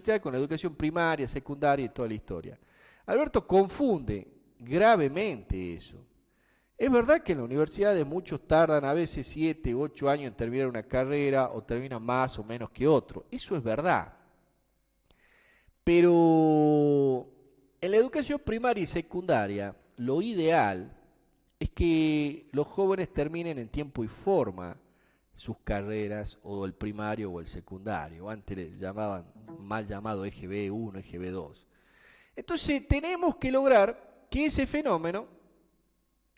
universidad con la educación primaria, secundaria y toda la historia. Alberto confunde gravemente eso. Es verdad que en las universidades muchos tardan a veces 7, 8 años en terminar una carrera o terminan más o menos que otro. Eso es verdad. Pero en la educación primaria y secundaria, lo ideal es que los jóvenes terminen en tiempo y forma sus carreras, o el primario o el secundario. Antes le llamaban, mal llamado EGB1, EGB2. Entonces tenemos que lograr que ese fenómeno,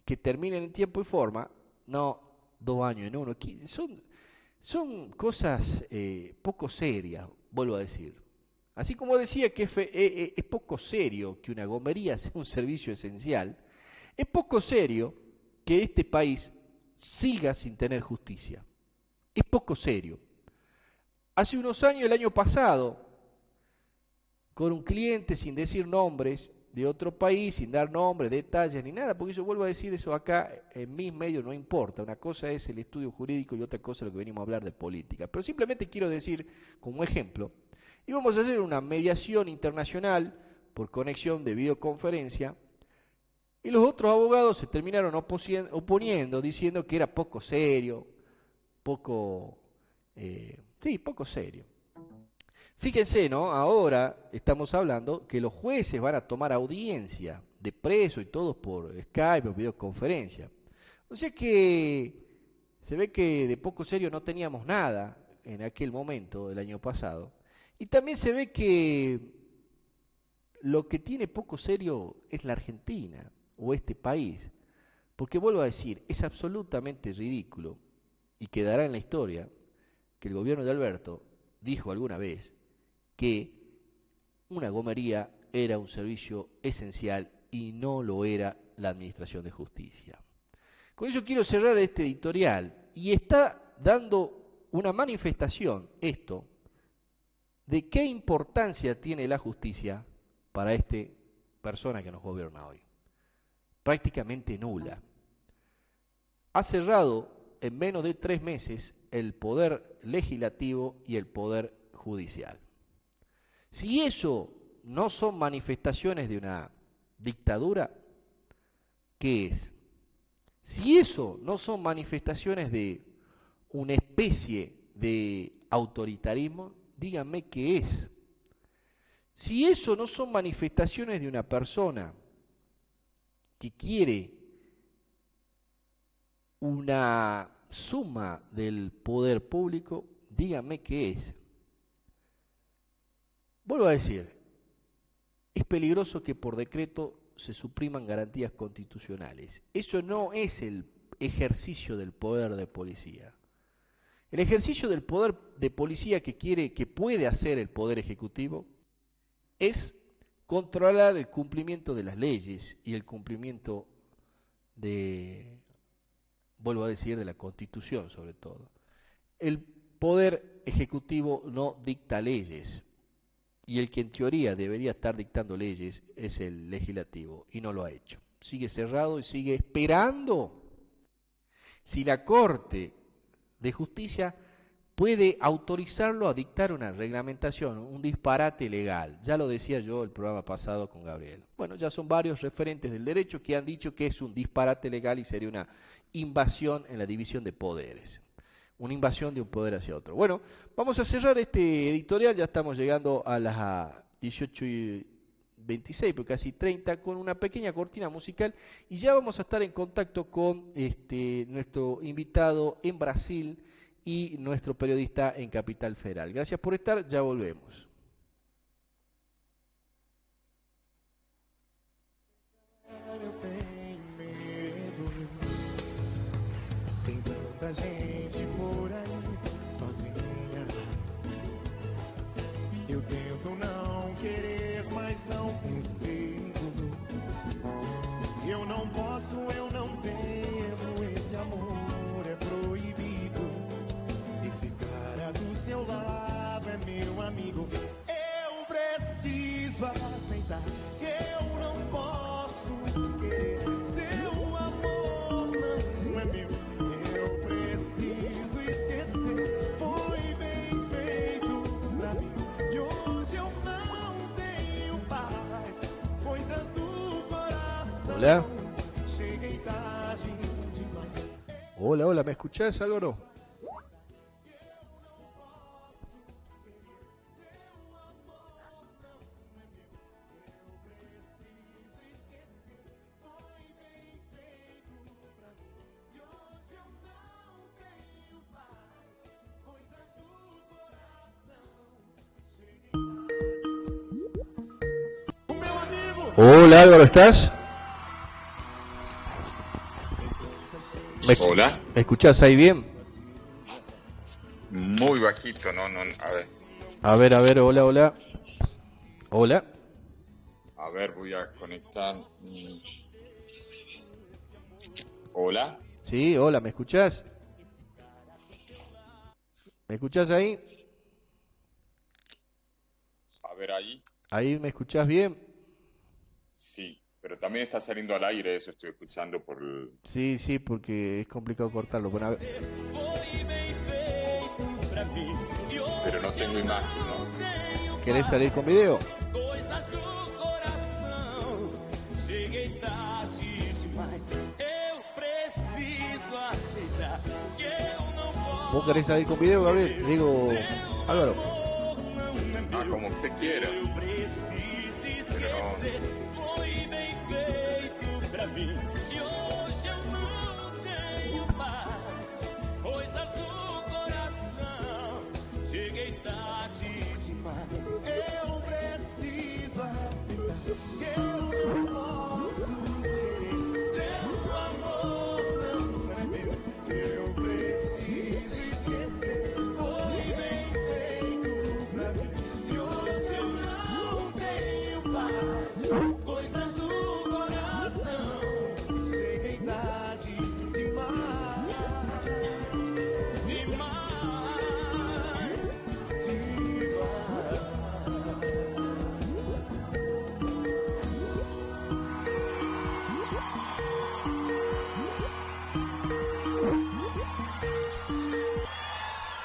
que terminen en tiempo y forma, no 2 años en uno, son cosas poco serias, vuelvo a decir. Así como decía que es poco serio que una gomería sea un servicio esencial, es poco serio que este país siga sin tener justicia. Es poco serio. Hace unos años, el año pasado, con un cliente, sin decir nombres, de otro país, sin dar nombres, detalles ni nada, porque yo vuelvo a decir eso acá, en mis medios no importa. Una cosa es el estudio jurídico y otra cosa es lo que venimos a hablar de política. Pero simplemente quiero decir, como ejemplo, íbamos a hacer una mediación internacional por conexión de videoconferencia, y los otros abogados se terminaron oponiendo, diciendo que era poco serio, poco serio. Fíjense, ¿no? Ahora estamos hablando que los jueces van a tomar audiencia de preso y todos por Skype o videoconferencia. O sea que se ve que de poco serio no teníamos nada en aquel momento del año pasado. Y también se ve que lo que tiene poco serio es la Argentina o este país. Porque vuelvo a decir, es absolutamente ridículo y quedará en la historia que el gobierno de Alberto dijo alguna vez que una gomería era un servicio esencial y no lo era la administración de justicia. Con eso quiero cerrar este editorial, y está dando una manifestación esto de qué importancia tiene la justicia para esta persona que nos gobierna hoy. Prácticamente nula. Ha cerrado en menos de 3 meses el poder legislativo y el poder judicial. Si eso no son manifestaciones de una dictadura, ¿qué es? Si eso no son manifestaciones de una especie de autoritarismo, díganme qué es. Si eso no son manifestaciones de una persona que quiere una suma del poder público, díganme qué es. Vuelvo a decir, es peligroso que por decreto se supriman garantías constitucionales. Eso no es el ejercicio del poder de policía. El ejercicio del poder de policía que puede hacer el Poder Ejecutivo es controlar el cumplimiento de las leyes y el cumplimiento vuelvo a decir, de la Constitución sobre todo. El Poder Ejecutivo no dicta leyes, y el que en teoría debería estar dictando leyes es el Legislativo, y no lo ha hecho. Sigue cerrado y sigue esperando si la Corte de Justicia puede autorizarlo a dictar una reglamentación, un disparate legal. Ya lo decía yo el programa pasado con Gabriel. Bueno, ya son varios referentes del derecho que han dicho que es un disparate legal y sería una invasión en la división de poderes. Una invasión de un poder hacia otro. Bueno, vamos a cerrar este editorial, ya estamos llegando a las 18:26, pero casi 30, con una pequeña cortina musical, y ya vamos a estar en contacto con nuestro invitado en Brasil y nuestro periodista en Capital Federal. Gracias por estar, ya volvemos. Tem tanta gente por aí sozinha. Eu tento não querer, mas não consigo. Eu não posso, eu não devo. Esse amor é proibido. Esse cara do seu lado é meu amigo. Eu preciso aceitar que eu não posso querer. Seu amor não é meu. Eu preciso esquecer. Foi bem feito pra mim. E hoje eu não Hola. Hola, hola, ¿me escuchás, Álvaro? Hola, Álvaro, ¿estás? Hola. ¿Me escuchás ahí bien? Muy bajito, no, A ver, hola, hola. Hola. a ver, voy a conectar. Hola, Sí, hola, ¿me escuchás? ¿Me escuchás ahí? a ver ahí. ¿Ahí me escuchás bien? Sí, pero también está saliendo al aire, eso estoy escuchando por el... Sí, sí, porque es complicado cortarlo. Bueno, a ver. Pero no tengo imagen, ¿no? ¿Querés salir con video? ¿Vos querés salir con video, Gabriel? Digo, Álvaro. Ah, como usted quiera. Pero no.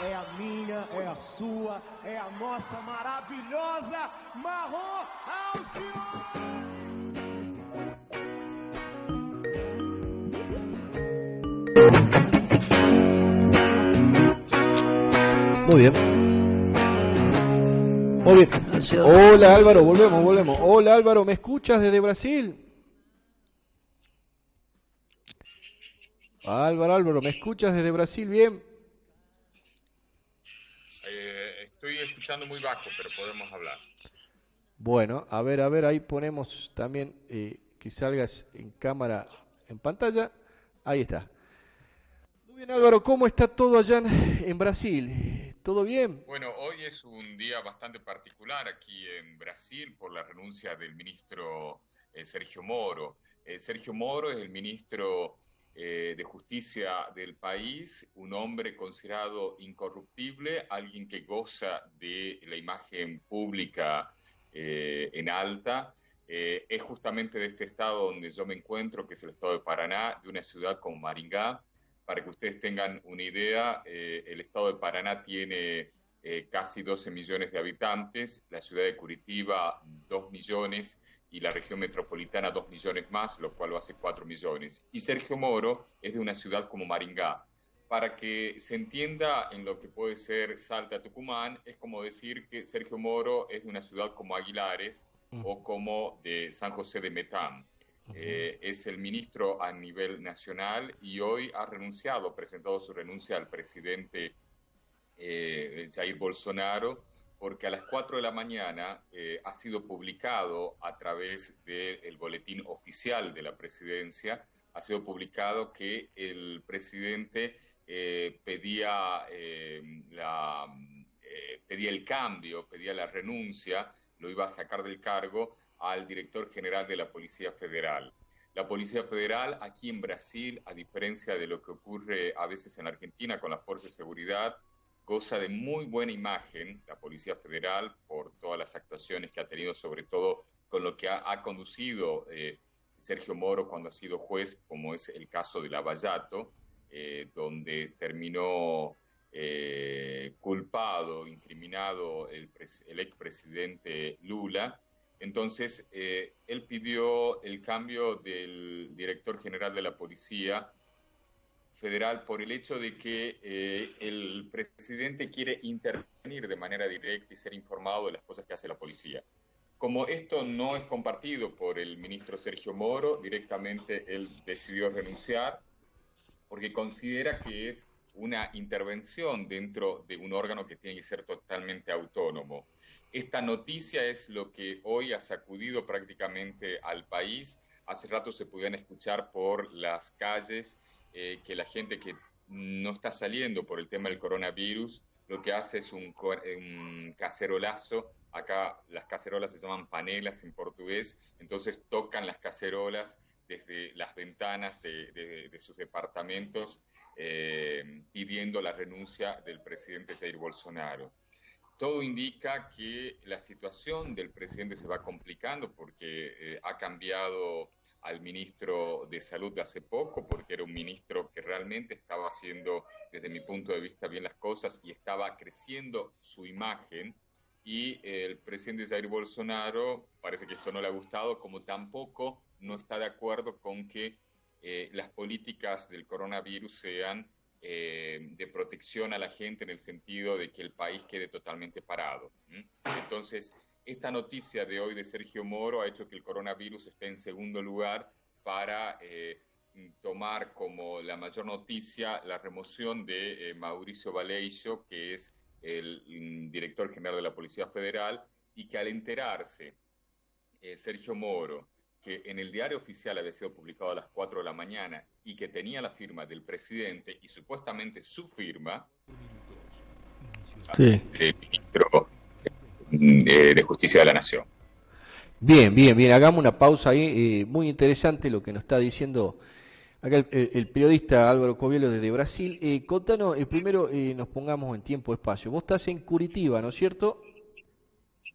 É a minha, é a sua, é a nossa maravilhosa Marrom Alcione! Muy bien. Muy bien. Hola, Álvaro, volvemos. Hola, Álvaro, ¿me escuchas desde Brasil? Álvaro, ¿me escuchas desde Brasil bien? Estoy escuchando muy bajo, pero podemos hablar. Bueno, a ver, ahí ponemos también que salgas en cámara, en pantalla. Ahí está. Muy bien, Álvaro, ¿cómo está todo allá en Brasil? ¿Todo bien? Bueno, hoy es un día bastante particular aquí en Brasil por la renuncia del ministro Sergio Moro. Sergio Moro es el ministro de Justicia del país, un hombre considerado incorruptible, alguien que goza de la imagen pública en alta. Es justamente de este estado donde yo me encuentro, que es el estado de Paraná, de una ciudad como Maringá. Para que ustedes tengan una idea, el estado de Paraná tiene casi 12 millones de habitantes, la ciudad de Curitiba 2 millones y la región metropolitana 2 millones más, lo cual lo hace 4 millones. Y Sergio Moro es de una ciudad como Maringá. Para que se entienda en lo que puede ser Salta, Tucumán, es como decir que Sergio Moro es de una ciudad como Aguilares o como de San José de Metán. Es el ministro a nivel nacional y hoy ha renunciado, presentado su renuncia al presidente Jair Bolsonaro, porque a las 4 de la mañana ha sido publicado a través del boletín oficial de la presidencia, ha sido publicado que el presidente pedía el cambio, pedía la renuncia, lo iba a sacar del cargo al director general de la Policía Federal. La Policía Federal aquí en Brasil, a diferencia de lo que ocurre a veces en Argentina con las fuerzas de seguridad, goza de muy buena imagen la Policía Federal por todas las actuaciones que ha tenido, sobre todo con lo que ha conducido Sergio Moro cuando ha sido juez, como es el caso de Lavallato, donde terminó culpado, incriminado el expresidente Lula, Entonces, él pidió el cambio del director general de la Policía Federal por el hecho de que el presidente quiere intervenir de manera directa y ser informado de las cosas que hace la policía. Como esto no es compartido por el ministro Sergio Moro, directamente él decidió renunciar porque considera que es una intervención dentro de un órgano que tiene que ser totalmente autónomo. Esta noticia es lo que hoy ha sacudido prácticamente al país. Hace rato se podían escuchar por las calles que la gente que no está saliendo por el tema del coronavirus, lo que hace es un cacerolazo. Acá las cacerolas se llaman panelas en portugués, entonces tocan las cacerolas desde las ventanas de sus departamentos pidiendo la renuncia del presidente Jair Bolsonaro. Todo indica que la situación del presidente se va complicando porque ha cambiado al ministro de Salud de hace poco, porque era un ministro que realmente estaba haciendo, desde mi punto de vista, bien las cosas y estaba creciendo su imagen. Y el presidente Jair Bolsonaro, parece que esto no le ha gustado, como tampoco no está de acuerdo con que las políticas del coronavirus sean de protección a la gente en el sentido de que el país quede totalmente parado. Entonces, esta noticia de hoy de Sergio Moro ha hecho que el coronavirus esté en segundo lugar para tomar como la mayor noticia la remoción de Mauricio Valeixo, que es el director general de la Policía Federal, y que al enterarse Sergio Moro que en el diario oficial había sido publicado a las 4 de la mañana y que tenía la firma del presidente y supuestamente su firma, Sí. del ministro de Justicia de la Nación. Bien, bien, bien. Hagamos una pausa ahí. Muy interesante lo que nos está diciendo acá el periodista Álvaro Covielo desde Brasil. Contanos, primero nos pongamos en tiempo y espacio. Vos estás en Curitiba, ¿no es cierto?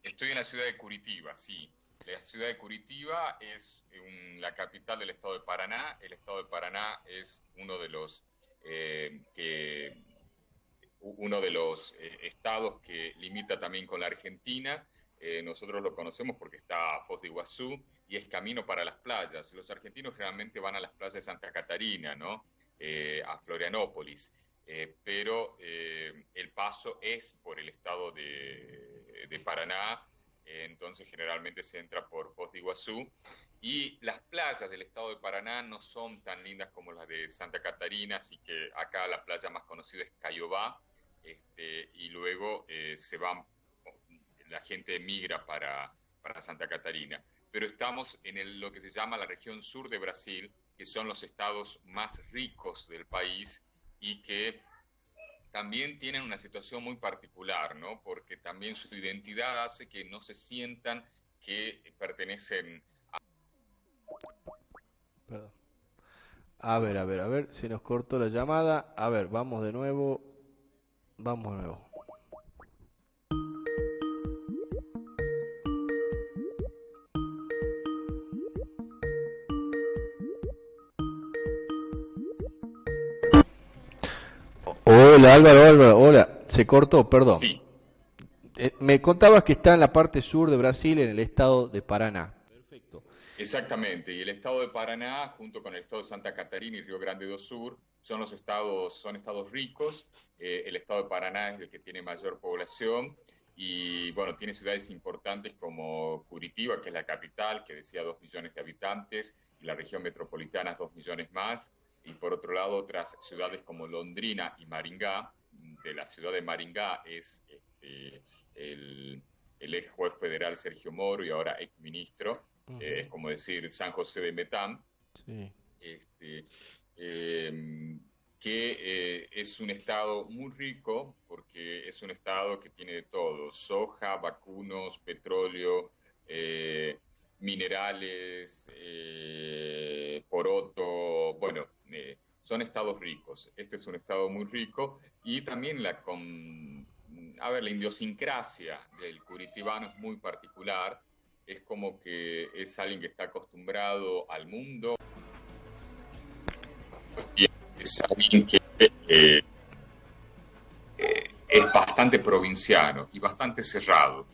Estoy en la ciudad de Curitiba, sí. La ciudad de Curitiba es la capital del estado de Paraná. El estado de Paraná es uno de los estados que limita también con la Argentina. Nosotros lo conocemos porque está a Foz de Iguazú y es camino para las playas. Los argentinos generalmente van a las playas de Santa Catarina, ¿no? A Florianópolis. Pero el paso es por el estado de Paraná. Entonces generalmente se entra por Foz de Iguazú y las playas del estado de Paraná no son tan lindas como las de Santa Catarina, así que acá la playa más conocida es Caiobá, y luego la gente migra para Santa Catarina. Pero estamos en lo que se llama la región sur de Brasil, que son los estados más ricos del país y que también tienen una situación muy particular, ¿no? Porque también su identidad hace que no se sientan que pertenecen a... Perdón. A ver, se nos cortó la llamada. A ver, vamos de nuevo. Vamos de nuevo. Hola Álvaro, hola. Se cortó, perdón. Sí, Me contabas que está en la parte sur de Brasil, en el estado de Paraná. Perfecto. exactamente. Y el estado de Paraná, junto con el estado de Santa Catarina y Río Grande do Sur, son estados ricos. El estado de Paraná es el que tiene mayor población y, bueno, tiene ciudades importantes como Curitiba, que es la capital, que decía 2 millones de habitantes, y la región metropolitana 2 millones más. Y por otro lado, otras ciudades como Londrina y Maringá. De la ciudad de Maringá es el ex juez federal Sergio Moro y ahora ex ministro, Ujú. es como decir San José de Metán, Sí. este, que es un estado muy rico porque es un estado que tiene de todo: soja, vacunos, petróleo, minerales, poroto, bueno, son estados ricos. Este es un estado muy rico y también la idiosincrasia del curitibano es muy particular. Es como que es alguien que está acostumbrado al mundo y es alguien que es bastante provinciano y bastante cerrado.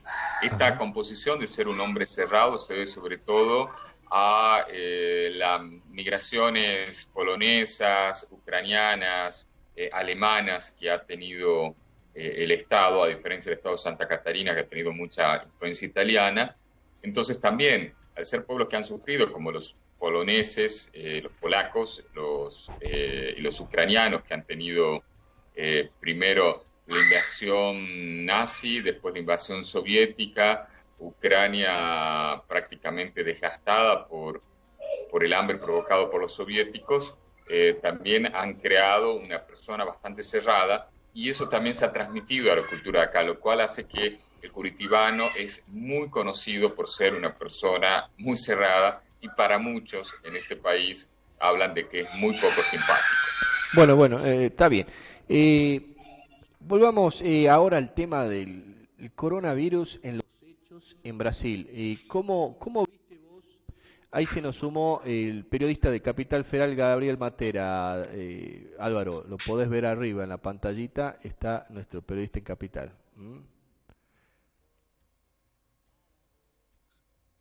Esta Ajá. composición de ser un hombre cerrado se debe sobre todo a las migraciones polonesas, ucranianas, alemanas que ha tenido el Estado, a diferencia del Estado de Santa Catarina, que ha tenido mucha influencia italiana. Entonces también, al ser pueblos que han sufrido, como los poloneses, los polacos y los ucranianos, que han tenido primero la invasión nazi, después la invasión soviética, Ucrania prácticamente desgastada por el hambre provocado por los soviéticos, también han creado una persona bastante cerrada y eso también se ha transmitido a la cultura de acá, lo cual hace que el curitibano es muy conocido por ser una persona muy cerrada y para muchos en este país hablan de que es muy poco simpático. Bueno, bueno, está bien. Eh, Volvamos ahora al tema del el coronavirus en los hechos en Brasil. ¿Cómo viste vos? Ahí se nos sumó el periodista de Capital Federal, Gabriel Matera. Álvaro, lo podés ver arriba en la pantallita, está nuestro periodista en Capital. ¿Mm?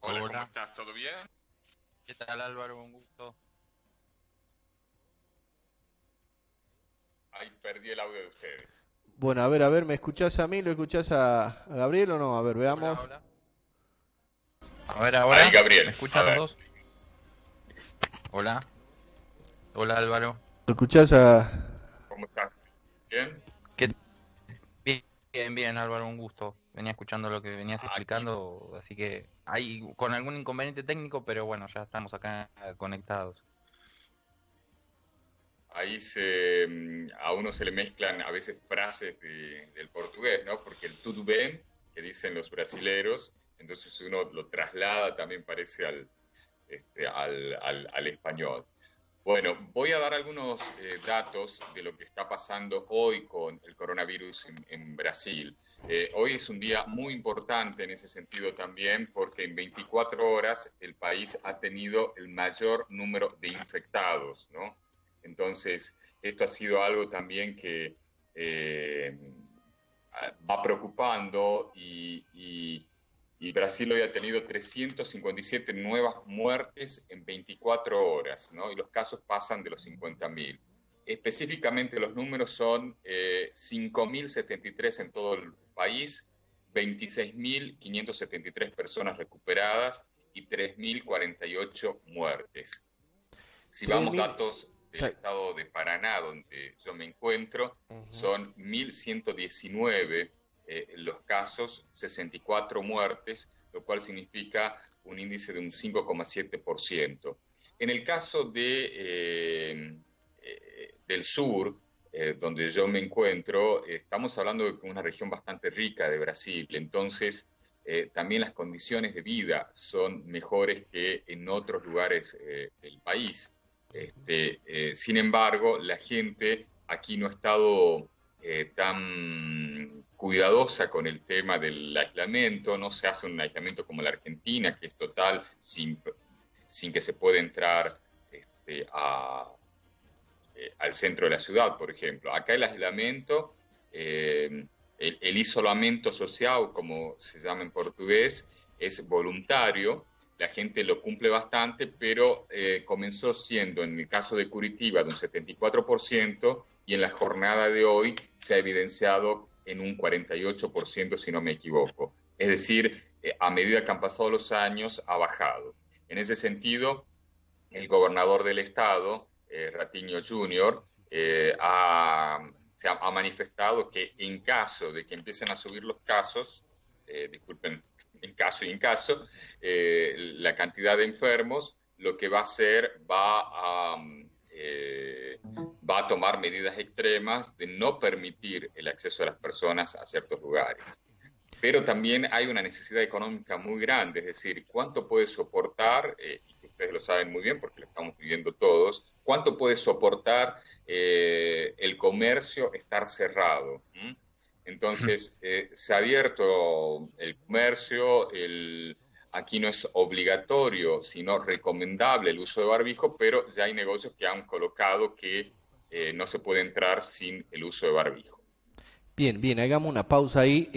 Hola, ¿cómo Hola, estás? ¿Todo bien? ¿qué tal Álvaro? Un gusto. Ahí perdí el audio de ustedes. Bueno, a ver, ¿me escuchás a mí? ¿Lo escuchás a Gabriel o no? A ver, Hola, veamos. hola. A ver Ahí, ahora, ¿me Gabriel, a escuchan los ver. dos? Hola, hola Álvaro. ¿Lo escuchás a...? ¿Cómo estás? ¿Bien? ¿Qué? Bien, bien Álvaro, un gusto. Venía escuchando lo que venías Aquí, explicando, así que hay con algún inconveniente técnico, pero bueno, ya estamos acá conectados. a uno se le mezclan a veces frases del portugués, ¿no? Porque el tudo bem, que dicen los brasileros, entonces uno lo traslada también parece al español. Bueno, voy a dar algunos datos de lo que está pasando hoy con el coronavirus en Brasil. Hoy es un día muy importante en ese sentido también porque en 24 horas el país ha tenido el mayor número de infectados, ¿no? Entonces, esto ha sido algo también que eh, va preocupando y Brasil hoy ha tenido 357 nuevas muertes en 24 horas, ¿no? Y los casos pasan de los 50.000. Específicamente los números son 5.073 en todo el país, 26.573 personas recuperadas y 3.048 muertes. Si vamos 3.000... datos del está- estado de Paraná, donde yo me encuentro, Ujú. son 1.119 los casos, 64 muertes, lo cual significa un índice de un 5,7%. En el caso del sur, donde yo me encuentro, estamos hablando de una región bastante rica de Brasil, entonces también las condiciones de vida son mejores que en otros lugares del país. Sin embargo, la gente aquí no ha estado tan cuidadosa con el tema del aislamiento, no se hace un aislamiento como la Argentina, que es total, sin que se pueda entrar al centro de la ciudad, por ejemplo. Acá el aislamiento, el isolamiento social, como se llama en portugués, es voluntario, la gente lo cumple bastante, pero comenzó siendo, en el caso de Curitiba, de un 74%, y en la jornada de hoy se ha evidenciado en un 48%, si no me equivoco. Es decir, a medida que han pasado los años, ha bajado. En ese sentido, el gobernador del estado, Ratinho Jr., ha manifestado que en caso de que empiecen a subir los casos, disculpen, en caso y en caso, la cantidad de enfermos, lo que va a hacer va a tomar medidas extremas de no permitir el acceso de las personas a ciertos lugares. Pero también hay una necesidad económica muy grande, es decir, ¿cuánto puede soportar, y ustedes lo saben muy bien porque lo estamos viviendo todos, cuánto puede soportar el comercio estar cerrado? ¿Mm? Entonces, se ha abierto el comercio, aquí no es obligatorio, sino recomendable el uso de barbijo, pero ya hay negocios que han colocado que no se puede entrar sin el uso de barbijo. Bien, bien, hagamos una pausa ahí.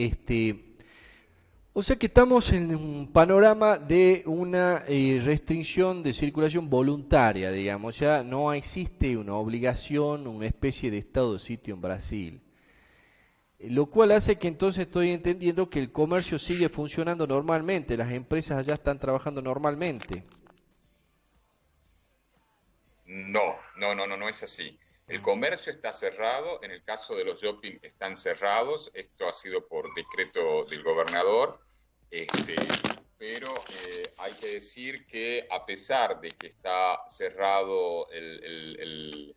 O sea que estamos en un panorama de una restricción de circulación voluntaria, digamos. O sea, no existe una obligación, una especie de estado de sitio en Brasil. Lo cual hace que entonces estoy entendiendo que el comercio sigue funcionando normalmente, las empresas allá están trabajando normalmente. No es así. El comercio está cerrado, en el caso de los shopping están cerrados, esto ha sido por decreto del gobernador, este, pero hay que decir que a pesar de que está cerrado el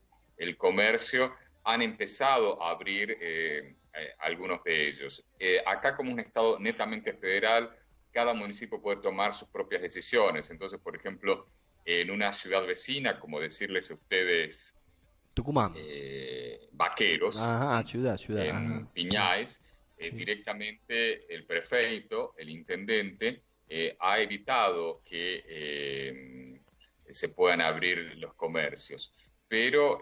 comercio, han empezado a abrir algunos de ellos. Acá como un estado netamente federal, cada municipio puede tomar sus propias decisiones. Entonces, por ejemplo, en una ciudad vecina, como decirles a ustedes, Tucumán. Vaqueros, Ajá, ciudad, ciudad. Ajá. en Sí, Piñáez, sí. directamente el prefeito, el intendente, ha evitado que se puedan abrir los comercios. Pero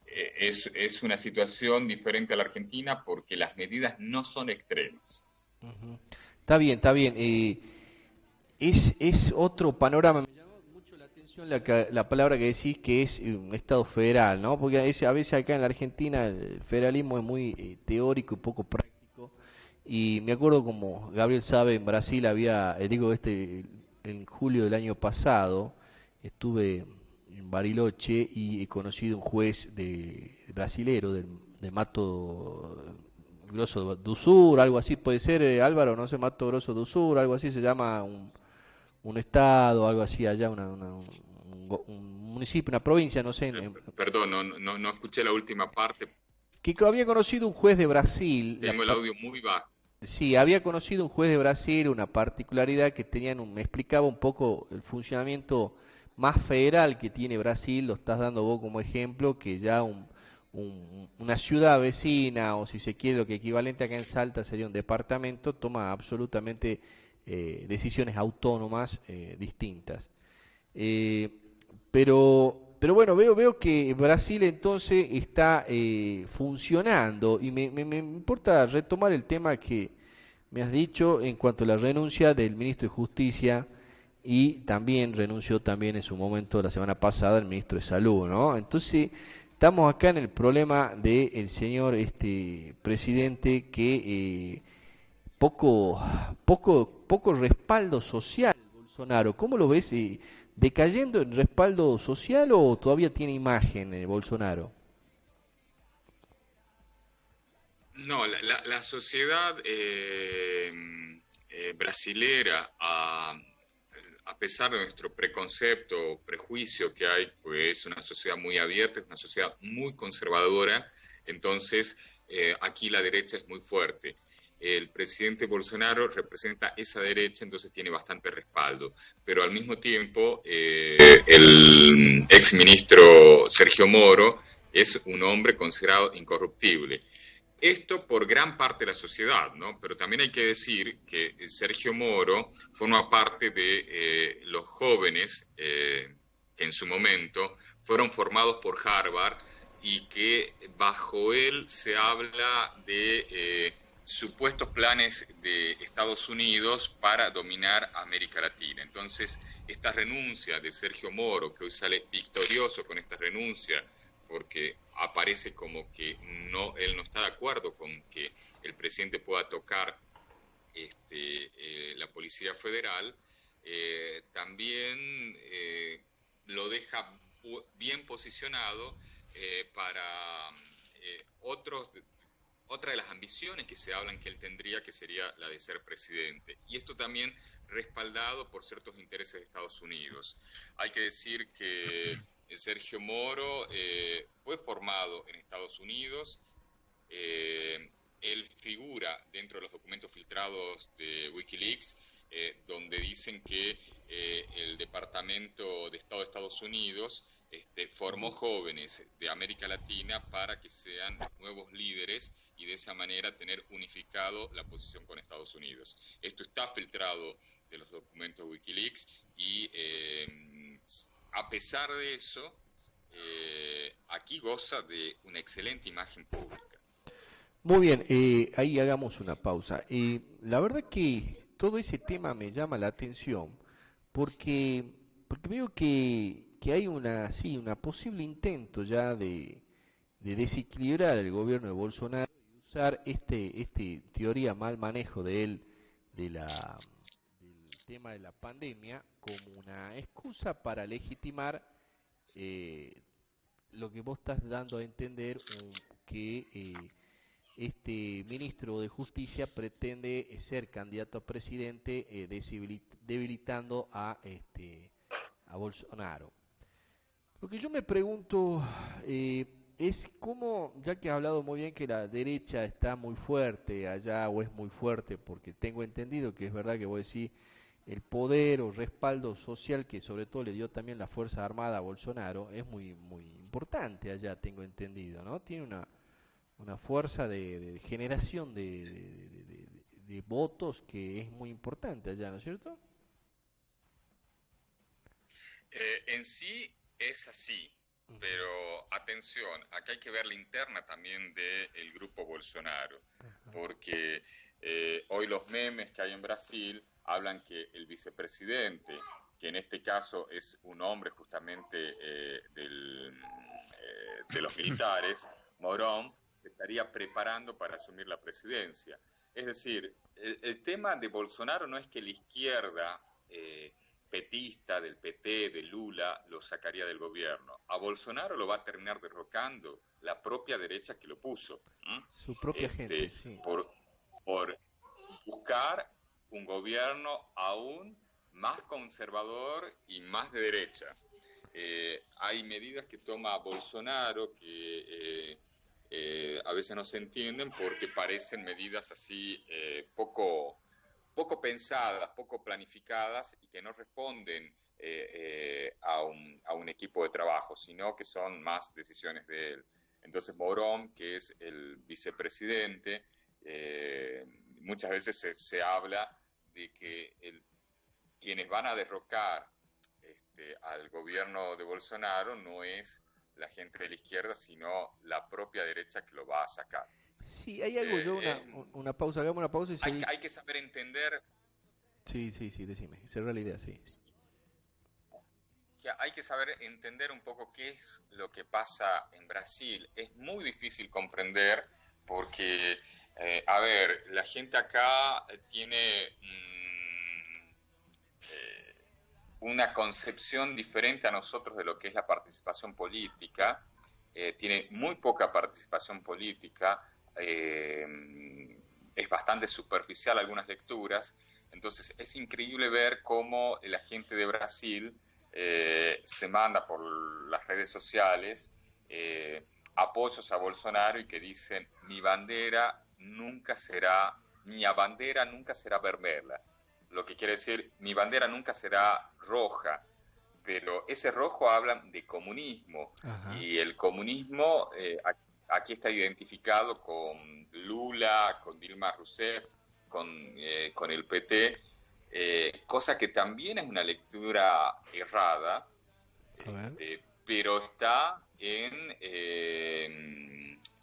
es una situación diferente a la Argentina porque las medidas no son extremas. Ujú. Está bien, está bien. Es otro panorama. Me llamó mucho la atención la palabra que decís que es un Estado federal, ¿no? Porque a veces acá en la Argentina el federalismo es muy teórico y poco práctico. Y me acuerdo como Gabriel sabe, en Brasil había, digo, en julio del año pasado, estuve en Bariloche y he conocido un juez brasilero de Mato Grosso do Sur, algo así puede ser, Álvaro, no sé, Mato Grosso do Sur, algo así se llama un estado, algo así allá, un municipio, una provincia, no sé, Perdón, no escuché la última parte, que había conocido un juez de Brasil, tengo el audio muy bajo. sí, había conocido un juez de Brasil, una particularidad que me explicaba un poco el funcionamiento más federal que tiene Brasil, lo estás dando vos como ejemplo, que ya una ciudad vecina, o si se quiere lo que equivalente acá en Salta sería un departamento, toma absolutamente decisiones autónomas distintas. Eh, pero bueno, veo que Brasil entonces está funcionando y me importa retomar el tema que me has dicho en cuanto a la renuncia del ministro de Justicia y también renunció también en su momento la semana pasada el ministro de Salud, ¿no? Entonces estamos acá en el problema del señor presidente que poco respaldo social, Bolsonaro. ¿Cómo lo ves? ¿Decayendo en respaldo social o todavía tiene imagen Bolsonaro? No, la sociedad brasilera, a pesar de nuestro preconcepto o prejuicio que hay, pues es una sociedad muy abierta, es una sociedad muy conservadora, entonces aquí la derecha es muy fuerte. El presidente Bolsonaro representa esa derecha, entonces tiene bastante respaldo, pero al mismo tiempo el exministro Sergio Moro es un hombre considerado incorruptible. Esto por gran parte de la sociedad, ¿no? Pero también hay que decir que Sergio Moro forma parte de los jóvenes que en su momento fueron formados por Harvard y que bajo él se habla de supuestos planes de Estados Unidos para dominar América Latina. Entonces, esta renuncia de Sergio Moro, que hoy sale victorioso con esta renuncia, porque aparece como que él no está de acuerdo con que el presidente pueda tocar la Policía Federal, también lo deja bien posicionado para otros otra de las ambiciones que se hablan que él tendría, que sería la de ser presidente. Y esto también respaldado por ciertos intereses de Estados Unidos. Hay que decir que Sergio Moro fue formado en Estados Unidos. Él figura dentro de los documentos filtrados de Wikileaks, donde dicen que el Departamento de Estado de Estados Unidos formó jóvenes de América Latina para que sean los nuevos líderes y de esa manera tener unificado la posición con Estados Unidos. Esto está filtrado de los documentos de Wikileaks y a pesar de eso, aquí goza de una excelente imagen pública. Muy bien, ahí hagamos una pausa. La verdad que todo ese tema me llama la atención porque, porque veo que hay una, sí, una posible intento ya de desequilibrar el gobierno de Bolsonaro y usar este teoría mal manejo de él de del tema de la pandemia como una excusa para legitimar eh, lo que vos estás dando a entender que este ministro de Justicia pretende ser candidato a presidente debilitando a Bolsonaro. Lo que yo me pregunto es cómo, ya que has hablado muy bien que la derecha está muy fuerte allá o es muy fuerte, porque tengo entendido que es verdad que vos decís el poder o respaldo social que sobre todo le dio también la Fuerza Armada a Bolsonaro es muy importante allá, tengo entendido, ¿no? Tiene una fuerza de generación de votos que es muy importante allá, ¿no es cierto? En sí es así, Ujú. pero atención, acá hay que ver la interna también del grupo Bolsonaro, porque hoy los memes que hay en Brasil hablan que el vicepresidente, que en este caso es un hombre justamente de los militares, Morón, se estaría preparando para asumir la presidencia. Es decir, el tema de Bolsonaro no es que la izquierda petista, del PT, de Lula, lo sacaría del gobierno. A Bolsonaro lo va a terminar derrocando la propia derecha que lo puso. ¿M? Su propia gente, sí. Por, por buscar un gobierno aún más conservador y más de derecha. Hay medidas que toma Bolsonaro que a veces no se entienden porque parecen medidas así poco pensadas, poco planificadas y que no responden a un equipo de trabajo, sino que son más decisiones de él. Entonces Morón, que es el vicepresidente, muchas veces se habla de que quienes van a derrocar al gobierno de Bolsonaro no es la gente de la izquierda, sino la propia derecha que lo va a sacar. Sí, hay algo, yo Es, una pausa, hagamos una pausa y seguí. hay que saber entender Sí, decime, cerrar la idea, sí. que hay que saber entender un poco qué es lo que pasa en Brasil. Es muy difícil comprender porque, a ver, la gente acá tiene una concepción diferente a nosotros de lo que es la participación política. Tiene muy poca participación política, es bastante superficial algunas lecturas. Entonces es increíble ver cómo la gente de Brasil se manda por las redes sociales apoyos a Bolsonaro y que dicen mi bandera nunca será vermelha, lo que quiere decir mi bandera nunca será roja, pero ese rojo habla de comunismo Ajá. y el comunismo aquí está identificado con Lula, con Dilma Rousseff, con el PT, cosa que también es una lectura errada, A ver. pero está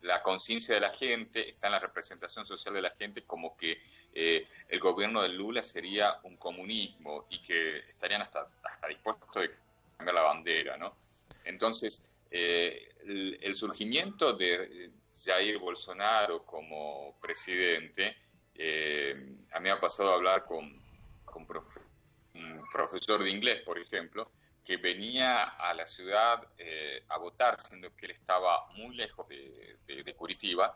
la conciencia de la gente, está en la representación social de la gente como que el gobierno de Lula sería un comunismo y que estarían hasta dispuestos a cambiar la bandera, ¿no? Entonces, el surgimiento de Jair Bolsonaro como presidente, a mí me ha pasado a hablar con un profesor de inglés, por ejemplo, que venía a la ciudad a votar, siendo que él estaba muy lejos de Curitiba,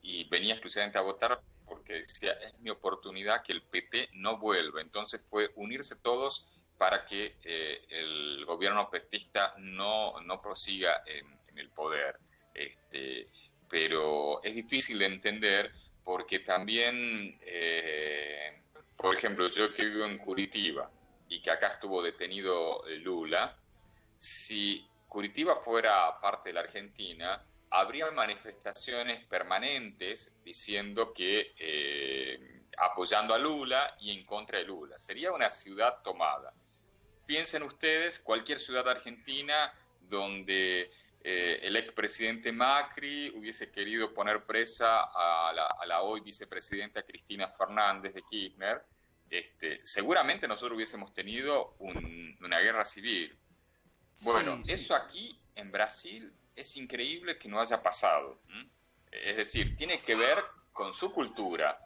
y venía exclusivamente a votar porque decía, es mi oportunidad que el PT no vuelva. Entonces fue unirse todos para que el gobierno petista no prosiga en el poder. Pero es difícil de entender porque también, por ejemplo, yo que vivo en Curitiba y que acá estuvo detenido Lula, si Curitiba fuera parte de la Argentina, habría manifestaciones permanentes diciendo que apoyando a Lula y en contra de Lula. Sería una ciudad tomada. Piensen ustedes, cualquier ciudad argentina donde el expresidente Macri hubiese querido poner presa a la hoy vicepresidenta Cristina Fernández de Kirchner, seguramente nosotros hubiésemos tenido una guerra civil. Bueno, Sí, sí. eso aquí en Brasil es increíble que no haya pasado. Es decir, tiene que ver con su cultura.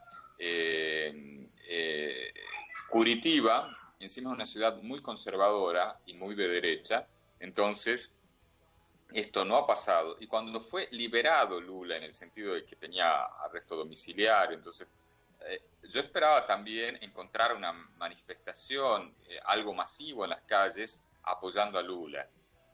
Curitiba, encima es una ciudad muy conservadora y muy de derecha, entonces esto no ha pasado. Y cuando fue liberado Lula, en el sentido de que tenía arresto domiciliario, entonces yo esperaba también encontrar una manifestación, algo masivo en las calles apoyando a Lula.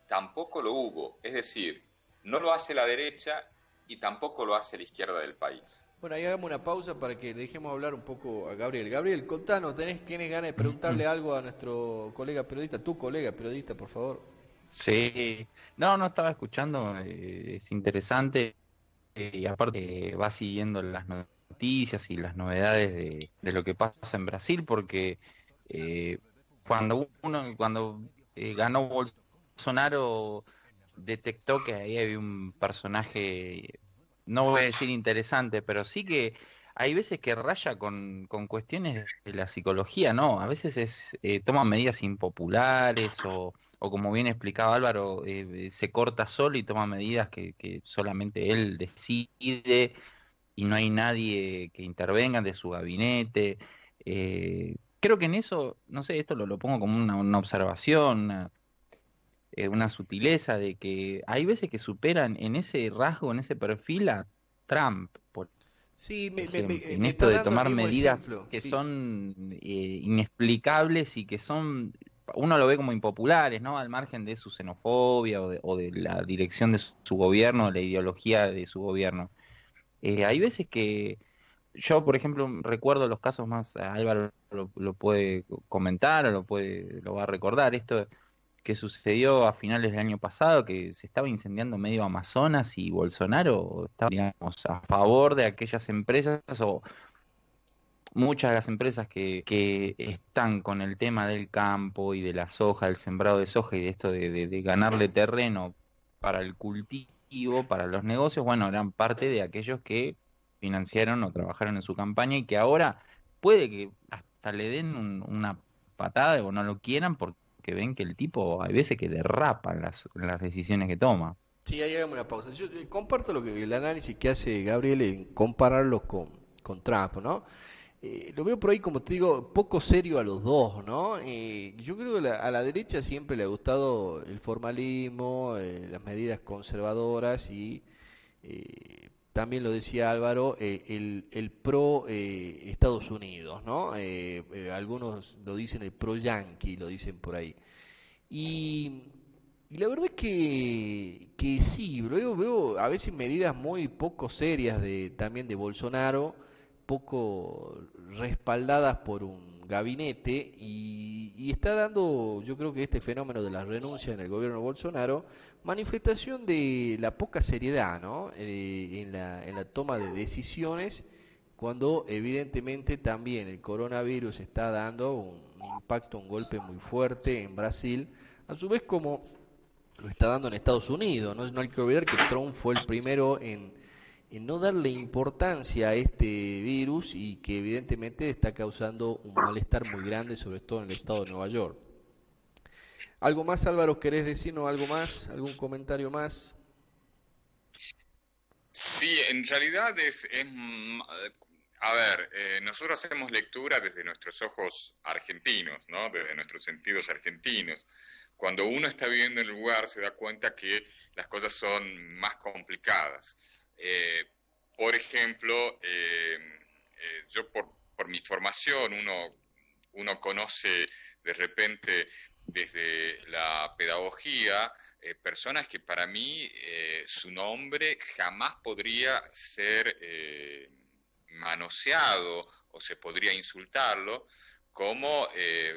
Tampoco lo hubo, es decir, no lo hace la derecha y tampoco lo hace la izquierda del país. Bueno, ahí hagamos una pausa para que le dejemos hablar un poco a Gabriel. Gabriel, contanos, ¿tienes ganas de preguntarle algo a nuestro colega periodista? Tu colega periodista, por favor. Sí, no, no estaba escuchando, es interesante y aparte va siguiendo las noticias y las novedades de lo que pasa en Brasil porque eh, cuando ganó Bolsonaro detectó que ahí había un personaje, no voy a decir interesante, pero sí que hay veces que raya con cuestiones de la psicología, ¿no? A veces toma medidas impopulares o como bien explicaba Álvaro, se corta solo y toma medidas que solamente él decide y no hay nadie que intervenga de su gabinete. Creo que en eso, no sé, esto lo pongo como una observación, una sutileza de que hay veces que superan en ese rasgo, en ese perfil a Trump, por Sí, ejemplo, en me esto estás de dando el tomar mismo medidas ejemplo, que sí. son inexplicables y que son, uno lo ve como impopulares, ¿no? Al margen de su xenofobia o de la dirección de su gobierno, de la ideología de su gobierno. Hay veces que yo, por ejemplo, recuerdo los casos más, Álvaro lo puede comentar o lo va a recordar, esto que sucedió a finales del año pasado, que se estaba incendiando medio Amazonas y Bolsonaro estaba, digamos, a favor de aquellas empresas o muchas de las empresas que están con el tema del campo y de la soja, del sembrado de soja y de esto de ganarle terreno para el cultivo, para los negocios, bueno, eran parte de aquellos que financiaron o trabajaron en su campaña y que ahora puede que hasta le den una patada o no lo quieran porque ven que el tipo hay veces que derrapa en las decisiones que toma. Sí, ahí hagamos una pausa. Yo comparto el análisis que hace Gabriel en compararlo con Trump, ¿no? Lo veo por ahí, como te digo, poco serio a los dos, ¿no? Yo creo que a la derecha siempre le ha gustado el formalismo, las medidas conservadoras y también lo decía Álvaro, el pro Estados Unidos, ¿no? Algunos lo dicen el pro yanqui, lo dicen por ahí. Y, y la verdad es que sí, veo a veces medidas muy poco serias también de Bolsonaro, poco respaldadas por un gabinete y está dando, yo creo que este fenómeno de la renuncia en el gobierno de Bolsonaro, manifestación de la poca seriedad, ¿no? En la toma de decisiones, cuando evidentemente también el coronavirus está dando un impacto, un golpe muy fuerte en Brasil, a su vez como lo está dando en Estados Unidos. No, no hay que olvidar que Trump fue el primero en no darle importancia a este virus y que evidentemente está causando un malestar muy grande, sobre todo en el estado de Nueva York. ¿Algo más, Álvaro? ¿Querés decirnos algo más? ¿Algún comentario más? Sí, en realidad a ver, nosotros hacemos lectura desde nuestros ojos argentinos, ¿no? Desde nuestros sentidos argentinos. Cuando uno está viviendo en el lugar se da cuenta que las cosas son más complicadas. Por ejemplo, yo por mi formación, uno conoce de repente desde la pedagogía, personas que para mí su nombre jamás podría ser manoseado o se podría insultarlo, como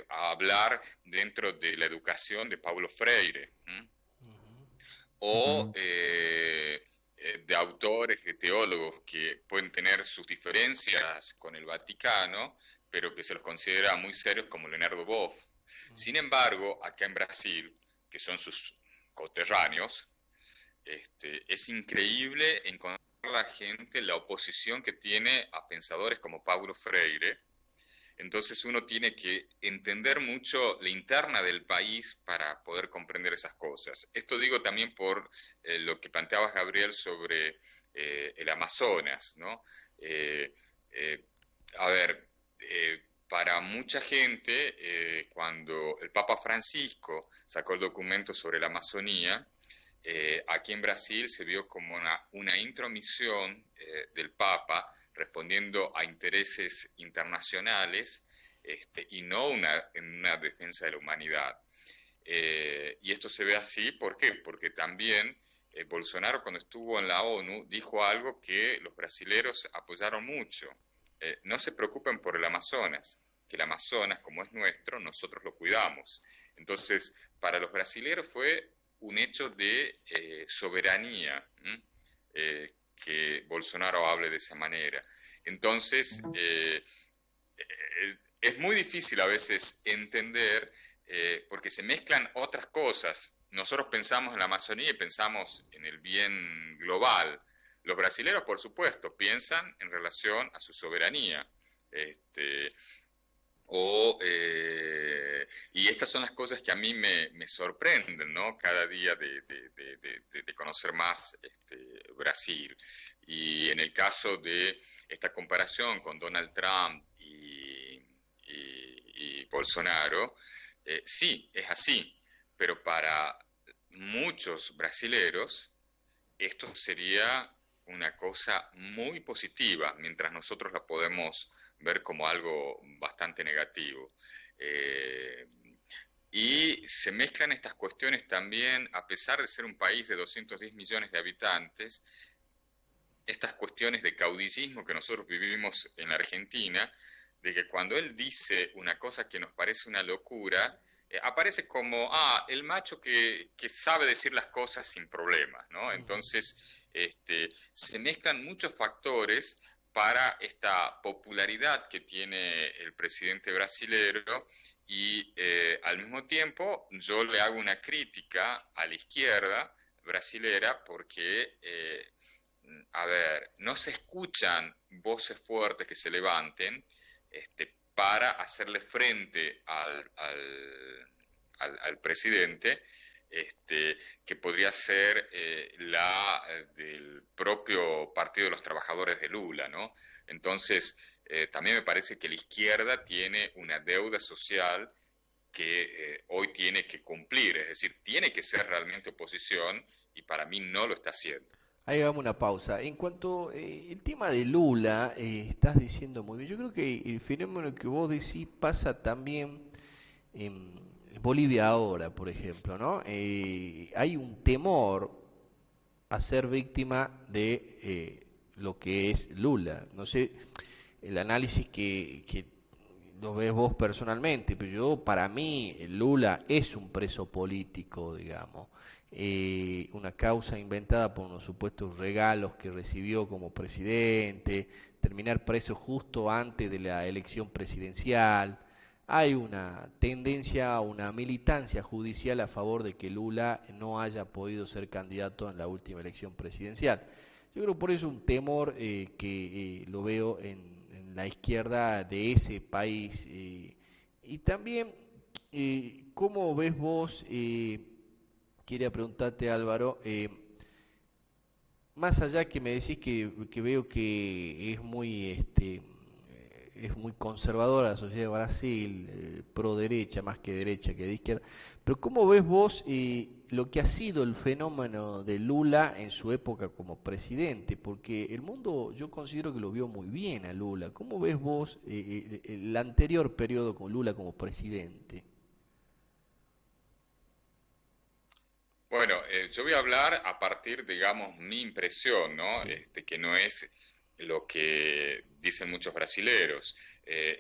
hablar dentro de la educación de Paulo Freire, ¿m? O Ujú. de autores, de teólogos que pueden tener sus diferencias con el Vaticano, pero que se los considera muy serios como Leonardo Boff. Sin embargo, acá en Brasil, que son sus coterráneos, Es increíble encontrar la gente, la oposición que tiene a pensadores como Paulo Freire. Entonces uno tiene que entender mucho la interna del país para poder comprender esas cosas. Esto digo también por lo que planteabas, Gabriel, sobre el Amazonas, ¿no? A ver, para mucha gente, cuando el Papa Francisco sacó el documento sobre la Amazonía, aquí en Brasil se vio como una intromisión del Papa respondiendo a intereses internacionales y no una defensa de la humanidad. Y esto se ve así, ¿por qué? Porque también Bolsonaro, cuando estuvo en la ONU, dijo algo que los brasileros apoyaron mucho. No se preocupen por el Amazonas, que el Amazonas, como es nuestro, nosotros lo cuidamos. Entonces, para los brasileros fue un hecho de soberanía, que Bolsonaro hable de esa manera. Entonces, es muy difícil a veces entender, porque se mezclan otras cosas. Nosotros pensamos en la Amazonía y pensamos en el bien global. Los brasileños, por supuesto, piensan en relación a su soberanía. Y estas son las cosas que a mí me sorprenden, ¿no? Cada día de conocer más Brasil. Y en el caso de esta comparación con Donald Trump y Bolsonaro, sí, es así, pero para muchos brasileros esto sería una cosa muy positiva, mientras nosotros la podemos ver como algo bastante negativo. Y se mezclan estas cuestiones también, a pesar de ser un país de 210 millones de habitantes, estas cuestiones de caudillismo que nosotros vivimos en la Argentina, de que cuando él dice una cosa que nos parece una locura, aparece como, el macho que sabe decir las cosas sin problemas, ¿no? Entonces, se mezclan muchos factores para esta popularidad que tiene el presidente brasilero y al mismo tiempo yo le hago una crítica a la izquierda brasilera porque, a ver, no se escuchan voces fuertes que se levanten para hacerle frente al presidente, que podría ser la del propio Partido de los Trabajadores de Lula, ¿no? Entonces, también me parece que la izquierda tiene una deuda social que hoy tiene que cumplir, es decir, tiene que ser realmente oposición y para mí no lo está haciendo. Ahí vamos una pausa. En cuanto el tema de Lula, estás diciendo muy bien. Yo creo que el fenómeno que vos decís pasa también en Bolivia ahora, por ejemplo, ¿no? Hay un temor a ser víctima de lo que es Lula. No sé el análisis que lo ves vos personalmente, pero yo, para mí, Lula es un preso político, digamos. Una causa inventada por unos supuestos regalos que recibió como presidente, terminar preso justo antes de la elección presidencial. Hay una tendencia, una militancia judicial a favor de que Lula no haya podido ser candidato en la última elección presidencial. Yo creo por eso un temor que lo veo en la izquierda de ese país. Y también, ¿cómo ves vos? Quería preguntarte, Álvaro, más allá que me decís que veo que es muy conservadora la sociedad de Brasil, pro derecha más que derecha que de izquierda, pero ¿cómo ves vos lo que ha sido el fenómeno de Lula en su época como presidente? Porque el mundo yo considero que lo vio muy bien a Lula. ¿Cómo ves vos el anterior periodo con Lula como presidente? Bueno, yo voy a hablar a partir, digamos, mi impresión, ¿no? Sí. Que no es lo que dicen muchos brasileros.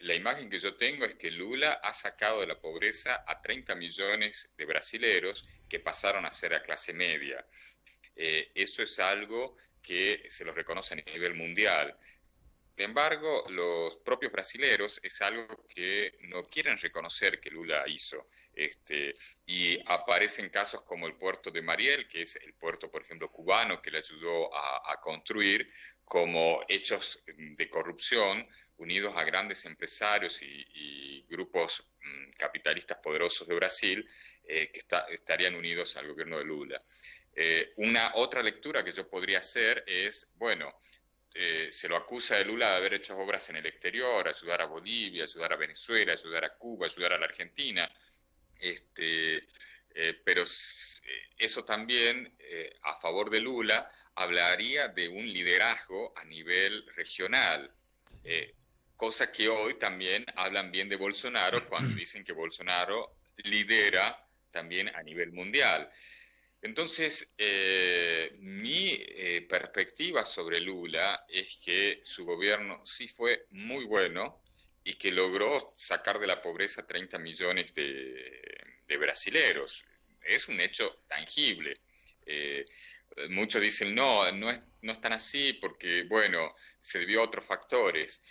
La imagen que yo tengo es que Lula ha sacado de la pobreza a 30 millones de brasileros que pasaron a ser a clase media. Eso es algo que se lo reconoce a nivel mundial. Sin embargo, los propios brasileros es algo que no quieren reconocer que Lula hizo. Y aparecen casos como el puerto de Mariel, que es el puerto, por ejemplo, cubano, que le ayudó a construir, como hechos de corrupción unidos a grandes empresarios y grupos capitalistas poderosos de Brasil que estarían unidos al gobierno de Lula. Una otra lectura que yo podría hacer es, bueno, se lo acusa de Lula de haber hecho obras en el exterior, ayudar a Bolivia, ayudar a Venezuela, ayudar a Cuba, ayudar a la Argentina, pero eso también, a favor de Lula, hablaría de un liderazgo a nivel regional, cosa que hoy también hablan bien de Bolsonaro cuando dicen que Bolsonaro lidera también a nivel mundial. Entonces, mi perspectiva sobre Lula es que su gobierno sí fue muy bueno y que logró sacar de la pobreza 30 millones de brasileros. Es un hecho tangible. Muchos dicen, no es tan así porque, bueno, se debió a otros factores.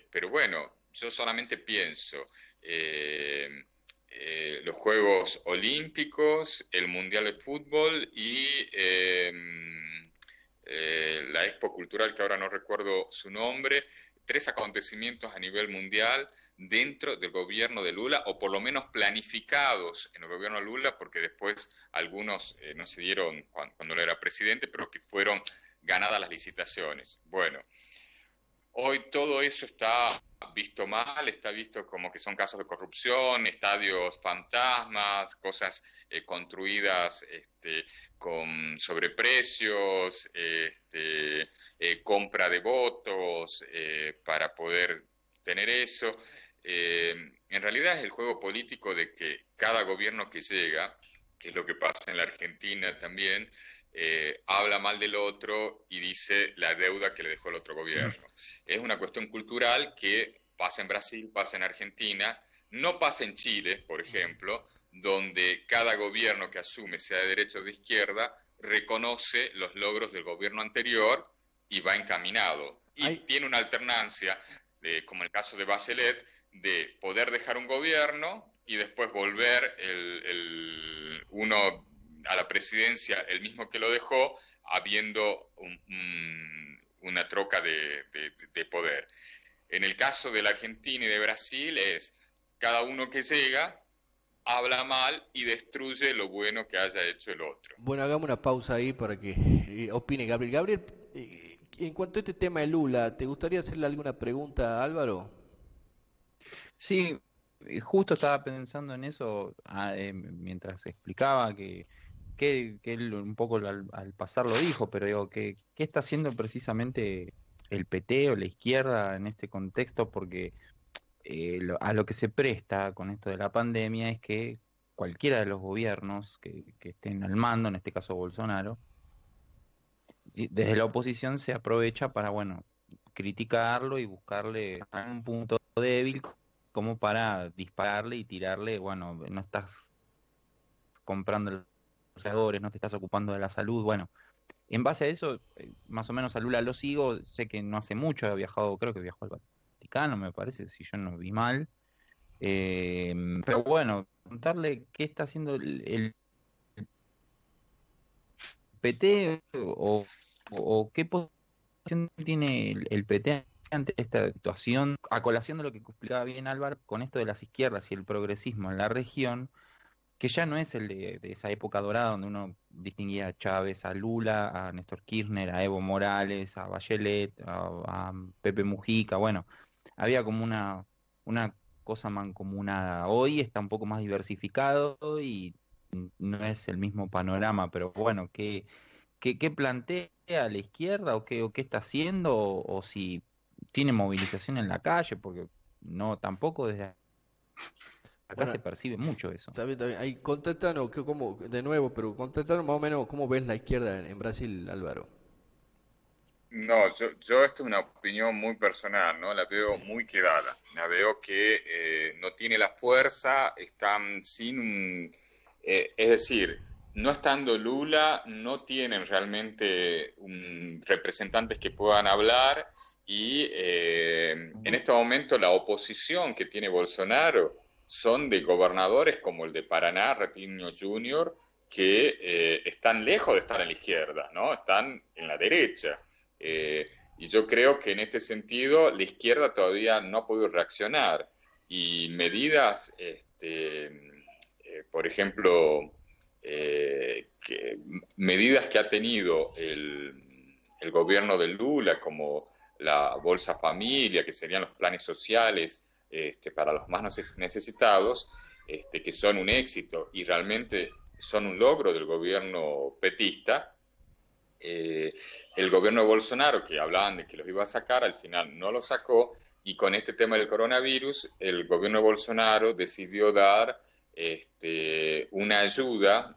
Pero bueno, yo solamente pienso... los Juegos Olímpicos, el Mundial de Fútbol y la Expo Cultural, que ahora no recuerdo su nombre, 3 acontecimientos a nivel mundial dentro del gobierno de Lula, o por lo menos planificados en el gobierno de Lula, porque después algunos no se dieron cuando él era presidente, pero que fueron ganadas las licitaciones. Bueno, hoy todo eso está visto mal, está visto como que son casos de corrupción, estadios fantasmas, cosas construidas con sobreprecios, compra de votos para poder tener eso. En realidad es el juego político de que cada gobierno que llega, que es lo que pasa en la Argentina también, habla mal del otro y dice la deuda que le dejó el otro gobierno. Es una cuestión cultural que pasa en Brasil, pasa en Argentina, no pasa en Chile, por ejemplo, donde cada gobierno que asume, sea de derecha o de izquierda, reconoce los logros del gobierno anterior y va encaminado. Y tiene una alternancia, como el caso de Bachelet, de poder dejar un gobierno y después volver uno a la presidencia, el mismo que lo dejó, habiendo una troca de poder. En el caso de la Argentina y de Brasil es cada uno que llega, habla mal y destruye lo bueno que haya hecho el otro. Bueno, hagamos una pausa ahí para que opine Gabriel. Gabriel, en cuanto a este tema de Lula, ¿te gustaría hacerle alguna pregunta a Álvaro? Sí, justo estaba pensando en eso mientras explicaba que él un poco al pasar lo dijo, pero digo, ¿qué está haciendo precisamente el PT o la izquierda en este contexto? Porque a lo que se presta con esto de la pandemia es que cualquiera de los gobiernos que estén al mando, en este caso Bolsonaro, desde la oposición se aprovecha para, bueno, criticarlo y buscarle un punto débil como para dispararle y tirarle, bueno, no estás comprando los jugadores, no te estás ocupando de la salud, bueno. En base a eso, más o menos a Lula lo sigo, sé que no hace mucho ha viajado, creo que viajó al Vaticano, me parece, si yo no vi mal. Pero bueno, contarle qué está haciendo el PT o qué posición tiene el PT ante esta situación, a colación de lo que explicaba bien Álvaro, con esto de las izquierdas y el progresismo en la región, que ya no es el de esa época dorada donde uno distinguía a Chávez, a Lula, a Néstor Kirchner, a Evo Morales, a Bachelet, a Pepe Mujica, bueno, había como una cosa mancomunada. Hoy está un poco más diversificado y no es el mismo panorama, pero bueno, ¿qué plantea la izquierda o qué está haciendo o si tiene movilización en la calle? Porque no, tampoco desde acá Bueno, se percibe mucho eso. está bien. Ahí, contéstanos, de nuevo, pero contéstanos más o menos cómo ves la izquierda en Brasil, Álvaro. No, yo esto es una opinión muy personal, ¿no? La veo muy quedada. La veo que no tiene la fuerza, están sin... es decir, no estando Lula, no tienen realmente representantes que puedan hablar y en este momento la oposición que tiene Bolsonaro son de gobernadores como el de Paraná, Ratinho Jr., que están lejos de estar en la izquierda, ¿no? Están en la derecha. Y yo creo que en este sentido la izquierda todavía no ha podido reaccionar y medidas, por ejemplo, medidas que ha tenido el gobierno de Lula, como la Bolsa Familia, que serían los planes sociales para los más necesitados, que son un éxito y realmente son un logro del gobierno petista. El gobierno de Bolsonaro, que hablaban de que los iba a sacar, al final no lo sacó, y con este tema del coronavirus, el gobierno de Bolsonaro decidió dar una ayuda,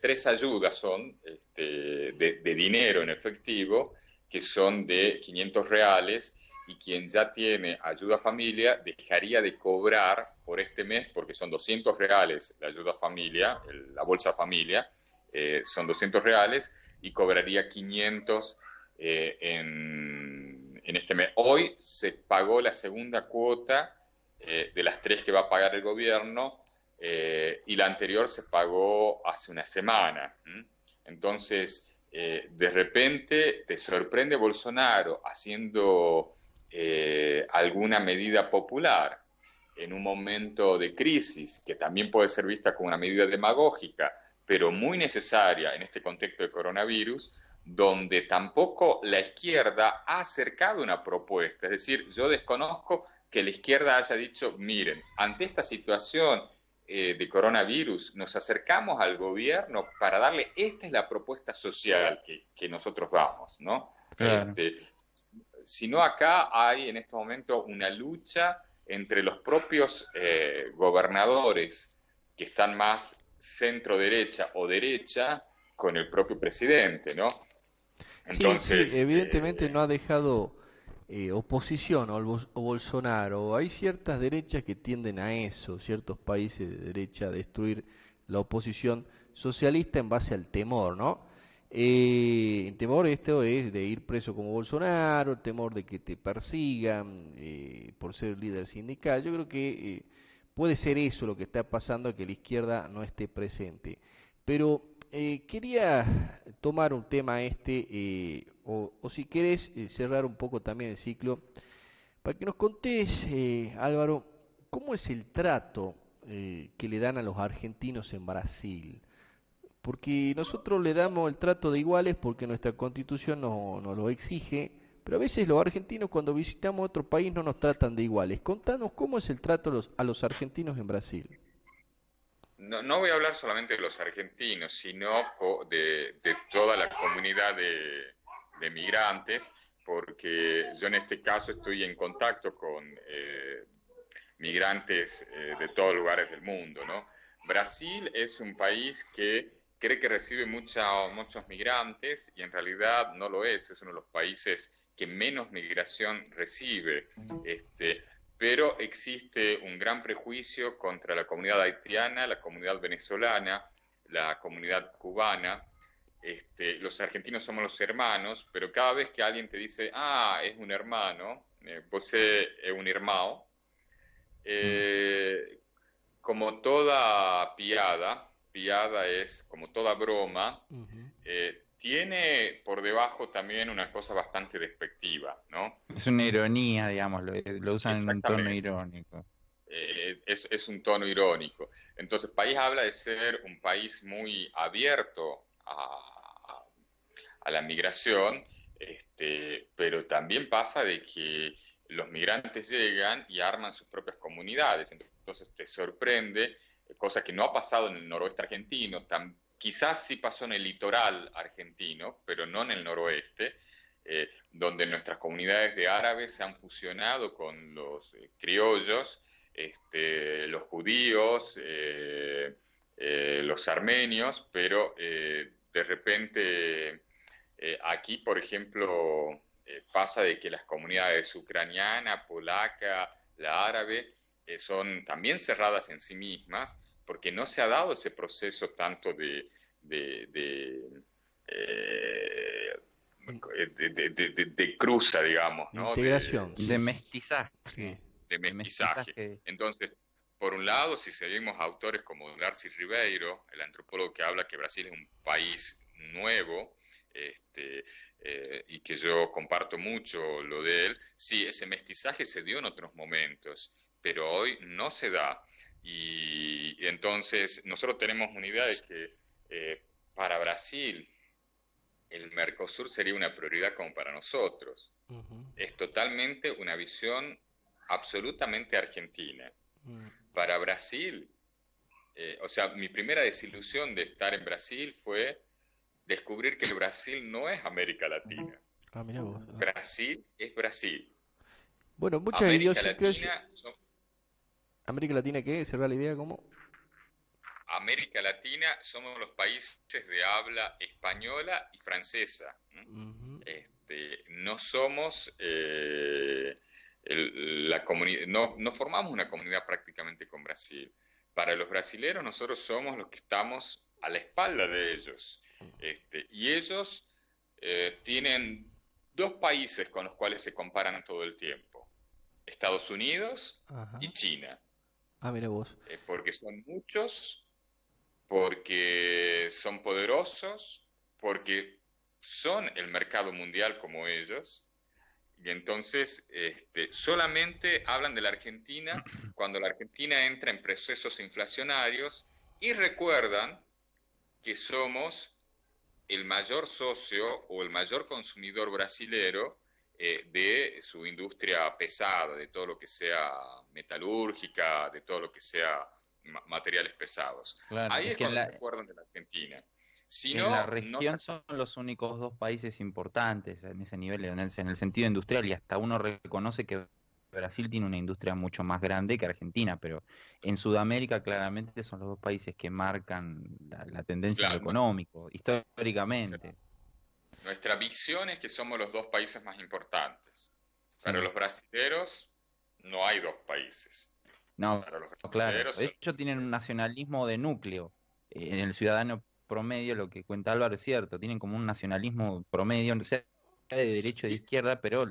tres ayudas son de dinero en efectivo, que son de 500 reales, y quien ya tiene ayuda familia dejaría de cobrar por este mes, porque son 200 reales la ayuda familia, la bolsa familia, son 200 reales, y cobraría 500 en este mes. Hoy se pagó la segunda cuota de las tres que va a pagar el gobierno, y la anterior se pagó hace una semana. Entonces, de repente te sorprende Bolsonaro haciendo alguna medida popular en un momento de crisis, que también puede ser vista como una medida demagógica, pero muy necesaria en este contexto de coronavirus, donde tampoco la izquierda ha acercado una propuesta. Es decir, yo desconozco que la izquierda haya dicho, miren, ante esta situación de coronavirus, nos acercamos al gobierno para darle, esta es la propuesta social que nosotros damos, ¿no? Claro. Sino acá hay en este momento una lucha entre los propios gobernadores que están más centro-derecha o derecha con el propio presidente, ¿no? Sí, sí, Entonces, evidentemente no ha dejado oposición o Bolsonaro. Hay ciertas derechas que tienden a eso, ciertos países de derecha a destruir la oposición socialista en base al temor, ¿no? El temor esto es de ir preso como Bolsonaro, el temor de que te persigan por ser líder sindical. Yo creo que puede ser eso lo que está pasando, que la izquierda no esté presente. Pero quería tomar un tema o si querés cerrar un poco también el ciclo, para que nos contés, Álvaro, cómo es el trato que le dan a los argentinos en Brasil. Porque nosotros le damos el trato de iguales porque nuestra constitución nos lo exige, pero a veces los argentinos cuando visitamos otro país no nos tratan de iguales. Contanos cómo es el trato a los argentinos en Brasil. no voy a hablar solamente de los argentinos, sino de toda la comunidad de migrantes, porque yo en este caso estoy en contacto con migrantes de todos lugares del mundo, ¿no? Brasil es un país que cree que recibe muchos migrantes y en realidad no lo es uno de los países que menos migración recibe. Pero existe un gran prejuicio contra la comunidad haitiana, la comunidad venezolana, la comunidad cubana. Los argentinos somos los hermanos, pero cada vez que alguien te dice, es un hermano, você es un hermano, Mm. como toda piada es como toda broma, Ujú. tiene por debajo también una cosa bastante despectiva, ¿no? Es una ironía, digamos, lo usan en un tono Exactamente. irónico. Es un tono irónico. Entonces, el país habla de ser un país muy abierto a la migración, pero también pasa de que los migrantes llegan y arman sus propias comunidades. Entonces, te sorprende, cosa que no ha pasado en el noroeste argentino, quizás sí pasó en el litoral argentino, pero no en el noroeste, donde nuestras comunidades de árabes se han fusionado con los criollos, los judíos, los armenios, pero de repente aquí, por ejemplo, pasa de que las comunidades ucraniana, polaca, la árabe, son también cerradas en sí mismas, porque no se ha dado ese proceso tanto de, In- de cruza, digamos, ¿no? Integración, De sí. mestizaje. Sí. De De mestizaje. mestizaje. Entonces, por un lado, si seguimos autores como Darcy Ribeiro, el antropólogo que habla que Brasil es un país nuevo, este, y que yo comparto mucho lo de él, sí, ese mestizaje se dio en otros momentos, pero hoy no se da. Y entonces nosotros tenemos una idea de que para Brasil el Mercosur sería una prioridad como para nosotros. Ujú. Es totalmente una visión absolutamente argentina. Mm. Para Brasil, o sea, mi primera desilusión de estar en Brasil fue descubrir que el Brasil no es América Latina. Ah, mira vos. Ah. Brasil es Brasil. Bueno, muchas América idiosincrasias. Latina, ¿América Latina qué? ¿Cerrar la idea cómo? América Latina somos los países de habla española y francesa. Ujú. No somos la comunidad, no formamos una comunidad prácticamente con Brasil. Para los brasileros nosotros somos los que estamos a la espalda de ellos. Y ellos tienen dos países con los cuales se comparan todo el tiempo: Estados Unidos Ajá. y China. Ah, mira vos. Porque son muchos, porque son poderosos, porque son el mercado mundial como ellos. Y entonces solamente hablan de la Argentina cuando la Argentina entra en procesos inflacionarios y recuerdan que somos el mayor socio o el mayor consumidor brasilero de su industria pesada, de todo lo que sea metalúrgica, de todo lo que sea materiales pesados. Claro, Ahí es es que cuando recuerdan de la Argentina. Si en la no, no. región son los únicos dos países importantes en ese nivel, en el sentido industrial, y hasta uno reconoce que Brasil tiene una industria mucho más grande que Argentina, pero en Sudamérica claramente son los dos países que marcan la tendencia en lo Claro, económico, históricamente. nuestra visión es que somos los dos países más importantes. Para Sí. los brasileros no hay dos países. No, Para los claro. brasileros Ellos tienen un nacionalismo de núcleo. En el ciudadano promedio, lo que cuenta Álvaro es cierto, tienen como un nacionalismo promedio, no sea de derecha o de sí, izquierda, pero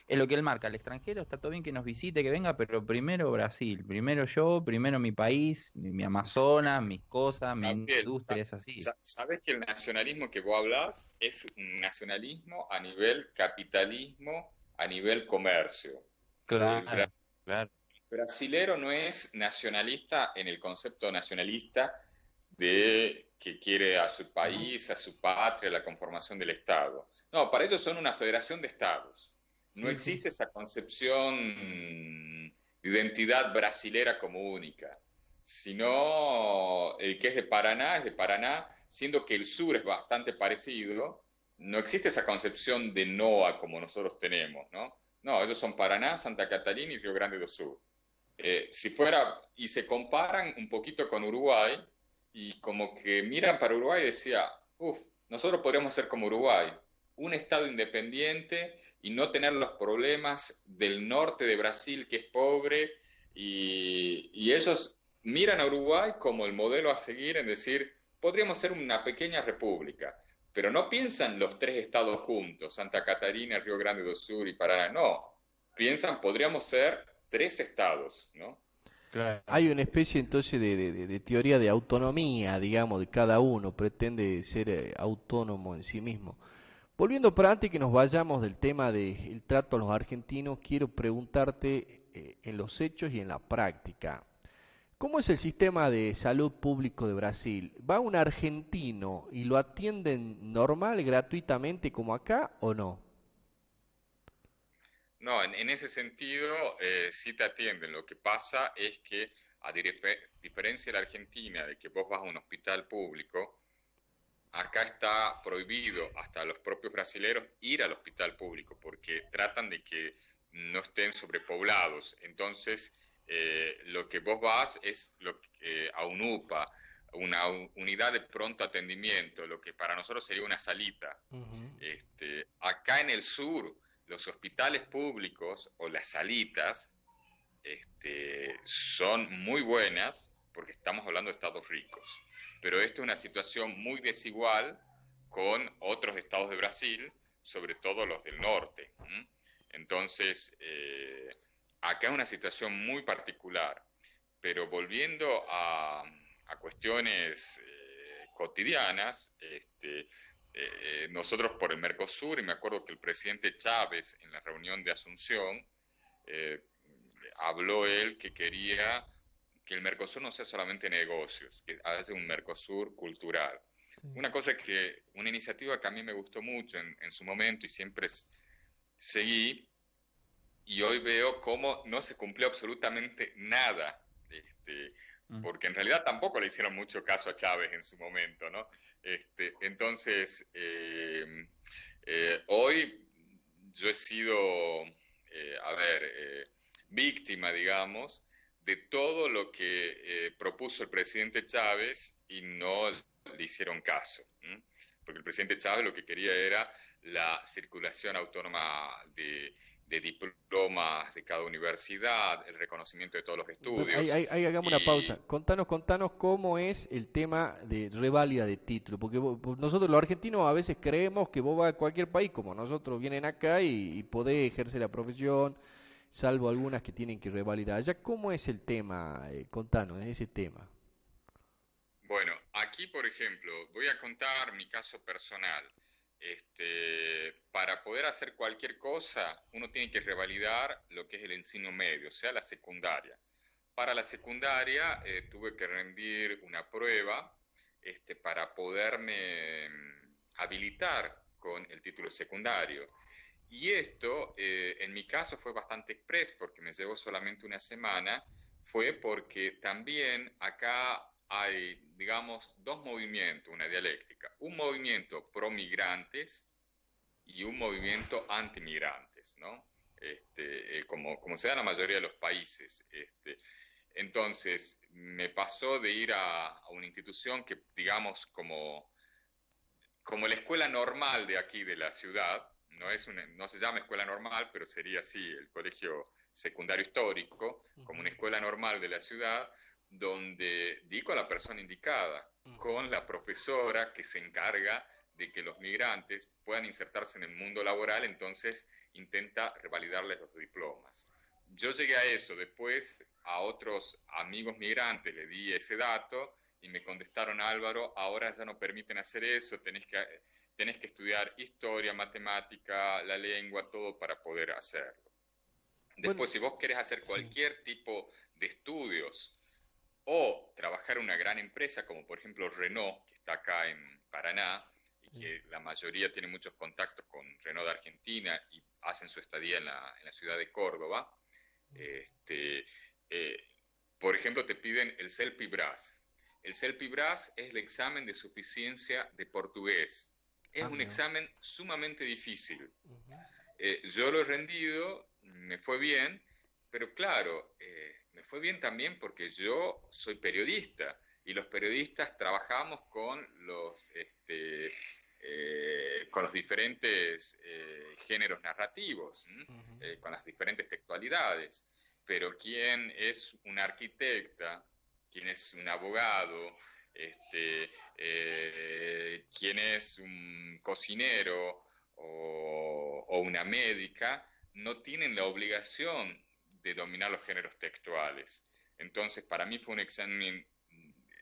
es lo que él marca. El extranjero está todo bien que nos visite, que venga, pero primero Brasil, primero yo, primero mi país, mi Amazonas, mis cosas, mi Gabriel, industria, es así. ¿sabes que el nacionalismo que vos hablas es un nacionalismo a nivel capitalismo, a nivel comercio? El Claro, claro. brasilero no es nacionalista en el concepto nacionalista de que quiere a su país, a su patria, la conformación del Estado. No, para ellos son una federación de estados. No Sí, sí. existe esa concepción de identidad brasilera como única, sino el que es de Paraná, siendo que el sur es bastante parecido. No existe esa concepción de NOA como nosotros tenemos, ¿no? No, ellos son Paraná, Santa Catarina y Río Grande do Sul. Si fuera, y se comparan un poquito con Uruguay, y como que miran para Uruguay y decía, uff, nosotros podríamos ser como Uruguay, un estado independiente y no tener los problemas del norte de Brasil, que es pobre, y ellos miran a Uruguay como el modelo a seguir en decir, podríamos ser una pequeña república, pero no piensan los tres estados juntos, Santa Catarina, Río Grande do Sul y Paraná, no, piensan, podríamos ser tres estados, ¿no? Claro. Hay una especie entonces de teoría de autonomía, digamos, de cada uno, pretende ser autónomo en sí mismo. Volviendo para antes que nos vayamos del tema del trato a los argentinos, quiero preguntarte en los hechos y en la práctica. ¿Cómo es el sistema de salud público de Brasil? ¿Va un argentino y lo atienden normal, gratuitamente como acá o no? No, en ese sentido sí te atienden. Lo que pasa es que, a diferencia de la Argentina, de que vos vas a un hospital público, acá está prohibido hasta a los propios brasileros ir al hospital público porque tratan de que no estén sobrepoblados. Entonces, lo que vos vas es a un UPA, una unidad de pronto atendimiento, lo que para nosotros sería una salita. Ujú. Acá en el sur, los hospitales públicos o las salitas son muy buenas porque estamos hablando de estados ricos. Pero esto es una situación muy desigual con otros estados de Brasil, sobre todo los del norte. Entonces, acá es una situación muy particular, pero volviendo a cuestiones cotidianas, nosotros por el Mercosur, y me acuerdo que el presidente Chávez en la reunión de Asunción, eh, habló él que quería que el Mercosur no sea solamente negocios, que haya un Mercosur cultural. Sí. Una iniciativa que a mí me gustó mucho en su momento y siempre seguí, y hoy veo cómo no se cumplió absolutamente nada, porque en realidad tampoco le hicieron mucho caso a Chávez en su momento, ¿no? Entonces, hoy yo he sido, víctima, digamos, de todo lo que propuso el presidente Chávez y no le hicieron caso. Porque el presidente Chávez lo que quería era la circulación autónoma de diplomas de cada universidad, el reconocimiento de todos los Bueno, estudios. ahí hagamos una Y pausa. Contanos cómo es el tema de reválida de título, porque nosotros los argentinos a veces creemos que vos vas a cualquier país, como nosotros vienen acá y podés ejercer la profesión, salvo algunas que tienen que revalidar. Allá, ¿cómo es el tema? Contanos ese tema. bueno, aquí, por ejemplo, voy a contar mi caso personal. Para poder hacer cualquier cosa, uno tiene que revalidar lo que es el ensino medio, o sea, la secundaria. Para la secundaria tuve que rendir una prueba para poderme habilitar con el título secundario. Y esto, en mi caso, fue bastante express porque me llevó solamente una semana. Fue porque también acá hay, digamos, dos movimientos, una dialéctica. Un movimiento pro migrantes y un movimiento anti-migrantes, ¿no? Como se da en la mayoría de los países. Entonces, me pasó de ir a una institución que, digamos, como la escuela normal de aquí de la ciudad, no se llama escuela normal, pero sería así, el colegio secundario histórico, como una escuela normal de la ciudad, donde di con la persona indicada, con la profesora que se encarga de que los migrantes puedan insertarse en el mundo laboral, entonces intenta revalidarles los diplomas. Yo llegué a eso, después a otros amigos migrantes le di ese dato y me contestaron: Álvaro, ahora ya no permiten hacer eso, tenés que estudiar historia, matemática, la lengua, todo para poder hacerlo. Bueno, Después, si vos querés hacer sí. cualquier tipo de estudios o trabajar en una gran empresa, como por ejemplo Renault, que está acá en Paraná, y Sí. que la mayoría tiene muchos contactos con Renault de Argentina y hacen su estadía en la ciudad de Córdoba, este, eh, por ejemplo, te piden el CELPI-BRAS. El CELPI-BRAS es el examen de suficiencia de portugués. Es Ah, un mira. examen sumamente difícil. Ujú. Yo lo he rendido, me fue bien, pero claro, me fue bien también porque yo soy periodista y los periodistas trabajamos con los diferentes géneros narrativos, Ujú. con las diferentes textualidades. Pero ¿quién es un arquitecta? ¿Quién es un abogado? ¿Quién es un cocinero o una médica? No tienen la obligación de dominar los géneros textuales. Entonces, para mí fue un examen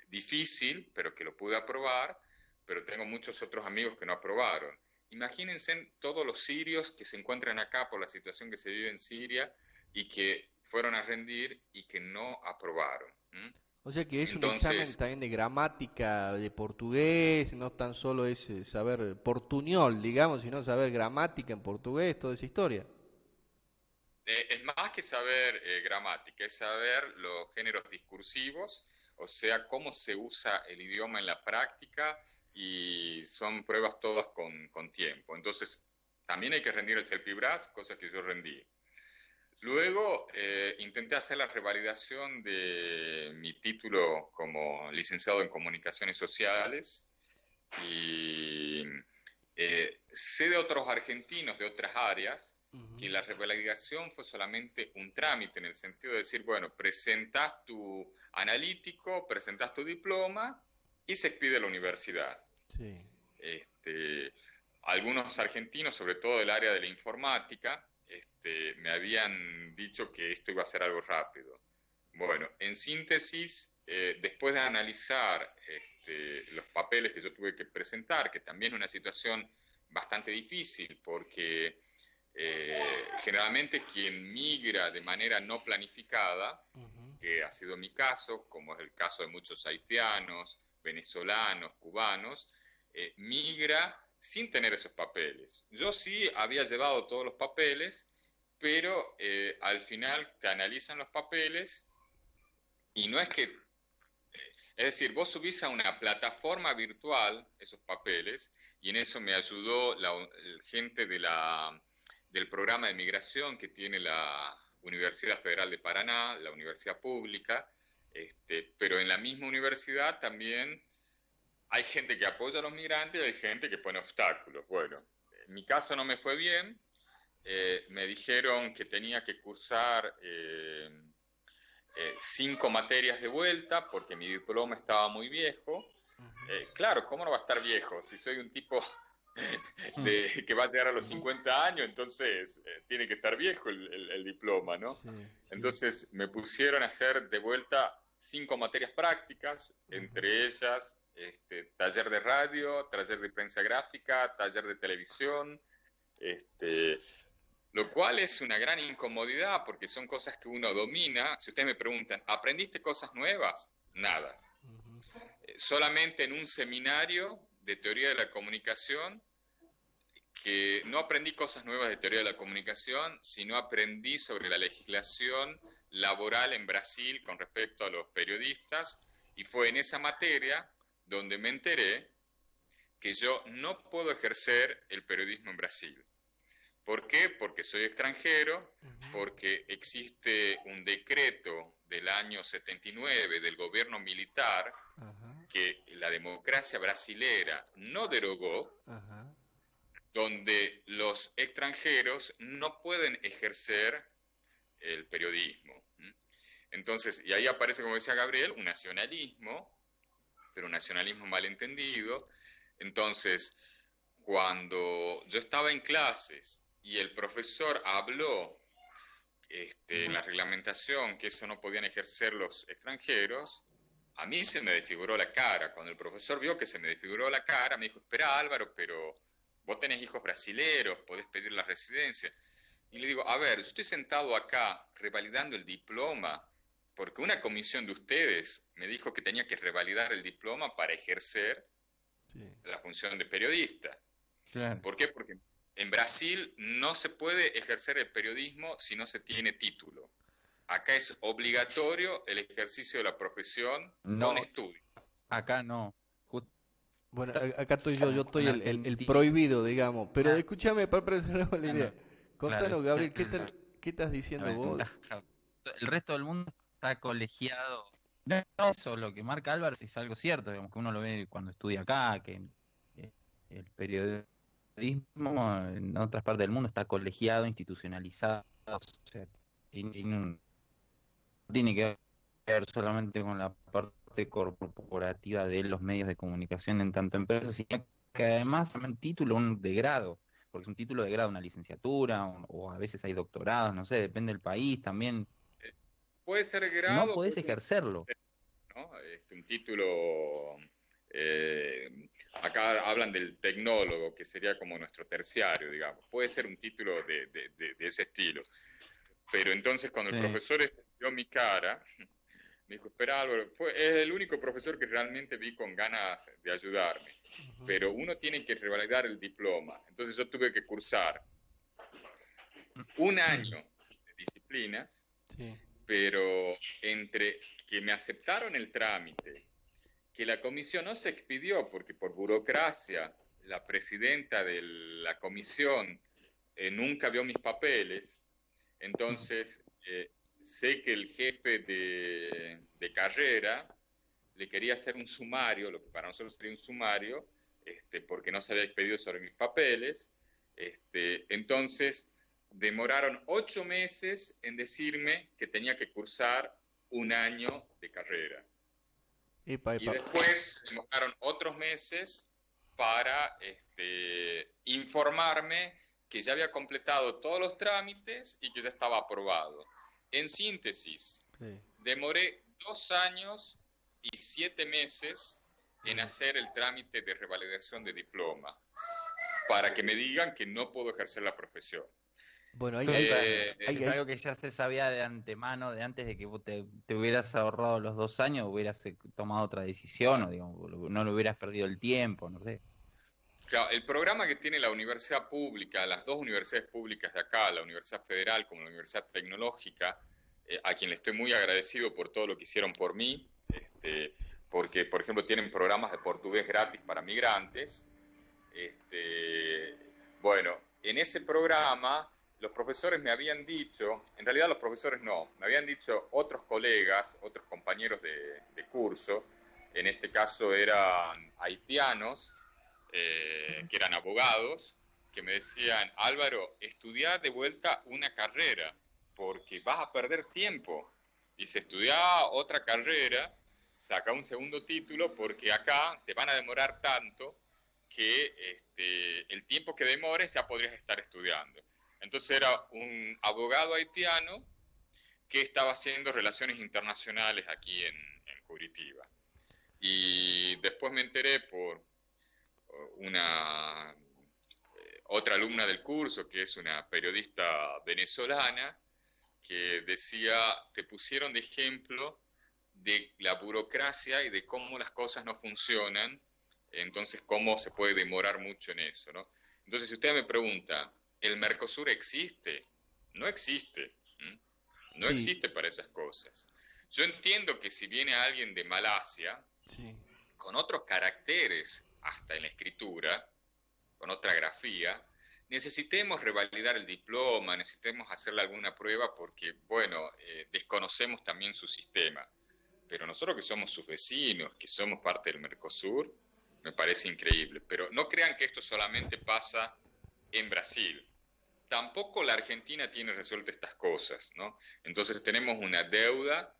difícil, pero que lo pude aprobar, pero tengo muchos otros amigos que no aprobaron. Imagínense todos los sirios que se encuentran acá por la situación que se vive en Siria y que fueron a rendir y que no aprobaron. O sea que es un examen Entonces, también de gramática de portugués, no tan solo es saber portuñol, digamos, sino saber gramática en portugués, toda esa historia. es más que saber gramática, es saber los géneros discursivos, o sea, cómo se usa el idioma en la práctica, y son pruebas todas con tiempo. Entonces, también hay que rendir el CELPI-BRAS, cosa que yo rendí. Luego intenté hacer la revalidación de mi título como licenciado en Comunicaciones Sociales y sé de otros argentinos de otras áreas Ujú. que la revalidación fue solamente un trámite en el sentido de decir, bueno, presentás tu analítico, presentás tu diploma y se expide a la universidad. Sí. Este, algunos argentinos, sobre todo del área de la informática, me habían dicho que esto iba a ser algo rápido. Bueno, en síntesis, después de analizar los papeles que yo tuve que presentar, que también es una situación bastante difícil, porque generalmente quien migra de manera no planificada, que ha sido mi caso, como es el caso de muchos haitianos, venezolanos, cubanos, migra sin tener esos papeles. Yo sí había llevado todos los papeles, pero al final te analizan los papeles y no es que, es decir, vos subís a una plataforma virtual esos papeles y en eso me ayudó la gente del programa de migración que tiene la Universidad Federal de Paraná, la universidad pública, pero en la misma universidad también hay gente que apoya a los migrantes y hay gente que pone obstáculos. Bueno, en mi caso no me fue bien. Me dijeron que tenía que cursar 5 materias de vuelta porque mi diploma estaba muy viejo. Claro, ¿cómo no va a estar viejo? Si soy un tipo que va a llegar a los 50 años, entonces tiene que estar viejo el diploma, ¿no? Sí, sí. Entonces me pusieron a hacer de vuelta 5 materias prácticas, entre ellas taller de radio, taller de prensa gráfica, taller de televisión, lo cual es una gran incomodidad porque son cosas que uno domina. Si ustedes me preguntan, ¿aprendiste cosas nuevas? Nada. Solamente en un seminario de teoría de la comunicación, que no aprendí cosas nuevas de teoría de la comunicación, sino aprendí sobre la legislación laboral en Brasil con respecto a los periodistas, y fue en esa materia donde me enteré que yo no puedo ejercer el periodismo en Brasil. ¿Por qué? Porque soy extranjero, porque existe un decreto del año 79 del gobierno militar que la democracia brasilera no derogó, donde los extranjeros no pueden ejercer el periodismo. Entonces, y ahí aparece, como decía Gabriel, un nacionalismo, pero un nacionalismo malentendido. Entonces, cuando yo estaba en clases y el profesor habló en la reglamentación que eso no podían ejercer los extranjeros, a mí se me desfiguró la cara. Cuando el profesor vio que se me desfiguró la cara, me dijo, espera Álvaro, pero vos tenés hijos brasileros, podés pedir la residencia. Y le digo, a ver, yo estoy sentado acá revalidando el diploma, porque una comisión de ustedes me dijo que tenía que revalidar el diploma para ejercer la función de periodista. Claro. ¿Por qué? Porque en Brasil no se puede ejercer el periodismo si no se tiene título. Acá es obligatorio el ejercicio de la profesión con estudios. Acá no. Bueno, acá estoy yo estoy el Argentina. prohibido, digamos. Pero escúchame, para cerrar la idea. Contanos, Claro, Gabriel, ¿qué estás diciendo vos? El resto del mundo está colegiado. No, eso lo que marca Álvaro es algo cierto, digamos, que uno lo ve cuando estudia acá, que el periodismo en otras partes del mundo está colegiado, institucionalizado, o sea, tiene que ver solamente con la parte corporativa de los medios de comunicación en tanto empresas, sino que además es un título de grado, porque es un título de grado, una licenciatura, o a veces hay doctorados, no sé, depende del país también. Puede ser grado, no podés ejercerlo. ¿no? Un título, acá hablan del tecnólogo, que sería como nuestro terciario, digamos. Puede ser un título de ese estilo. Pero entonces cuando el profesor vio mi cara, me dijo, espera Álvaro, es el único profesor que realmente vi con ganas de ayudarme. Pero uno tiene que revalidar el diploma. Entonces yo tuve que cursar un año de disciplinas, pero entre que me aceptaron el trámite, que la comisión no se expidió porque por burocracia la presidenta de la comisión nunca vio mis papeles, entonces sé que el jefe de carrera le quería hacer un sumario, lo que para nosotros sería un sumario, porque no se había expedido sobre mis papeles, entonces demoraron 8 meses en decirme que tenía que cursar un año de carrera. Y después demoraron otros meses para informarme que ya había completado todos los trámites y que ya estaba aprobado. En síntesis, Sí. demoré 2 años y 7 meses en hacer el trámite de revalidación de diploma para que me digan que no puedo ejercer la profesión. Bueno, Es algo que ya se sabía de antemano, de antes de que vos te hubieras ahorrado los 2 años, hubieras tomado otra decisión, o digamos, no le hubieras perdido el tiempo, no sé. Claro, el programa que tiene la universidad pública, las dos universidades públicas de acá, la Universidad Federal como la Universidad Tecnológica, a quien le estoy muy agradecido por todo lo que hicieron por mí, porque, por ejemplo, tienen programas de portugués gratis para migrantes. Bueno, en ese programa los profesores me habían dicho, en realidad los profesores no, me habían dicho otros colegas, otros compañeros de curso, en este caso eran haitianos, que eran abogados, que me decían, Álvaro, estudiá de vuelta una carrera, porque vas a perder tiempo. Dice, estudiá otra carrera, saca un segundo título, porque acá te van a demorar tanto que el tiempo que demores ya podrías estar estudiando. Entonces era un abogado haitiano que estaba haciendo relaciones internacionales aquí en Curitiba. Y después me enteré por una otra alumna del curso, que es una periodista venezolana, que decía, te pusieron de ejemplo de la burocracia y de cómo las cosas no funcionan, entonces cómo se puede demorar mucho en eso, ¿no? Entonces, si usted me pregunta, ¿el Mercosur existe? No existe. No Sí, existe para esas cosas. Yo entiendo que si viene alguien de Malasia, sí. con otros caracteres hasta en la escritura, con otra grafía, necesitemos revalidar el diploma, necesitemos hacerle alguna prueba porque, bueno, desconocemos también su sistema. Pero nosotros que somos sus vecinos, que somos parte del Mercosur, me parece increíble. Pero no crean que esto solamente pasa en Brasil. Tampoco la Argentina tiene resueltas estas cosas, ¿no? Entonces tenemos una deuda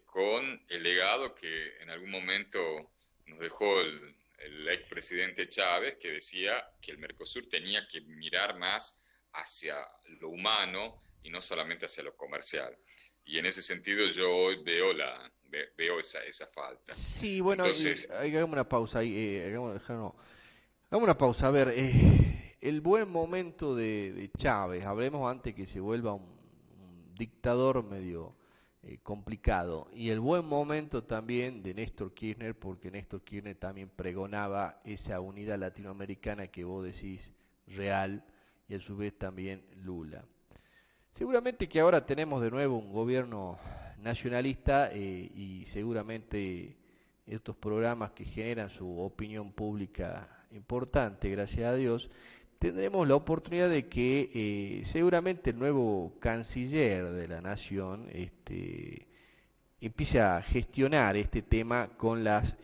con el legado que en algún momento nos dejó el expresidente Chávez, que decía que el Mercosur tenía que mirar más hacia lo humano y no solamente hacia lo comercial. Y en ese sentido yo hoy veo esa falta. Sí, bueno, Entonces, hagamos una pausa ahí, no, hagamos una pausa. A ver, el buen momento de Chávez, hablemos antes que se vuelva un dictador medio complicado. Y el buen momento también de Néstor Kirchner, porque Néstor Kirchner también pregonaba esa unidad latinoamericana que vos decís real, y a su vez también Lula. Seguramente que ahora tenemos de nuevo un gobierno nacionalista y seguramente estos programas que generan su opinión pública importante, gracias a Dios, tendremos la oportunidad de que seguramente el nuevo canciller de la nación empiece a gestionar este tema con las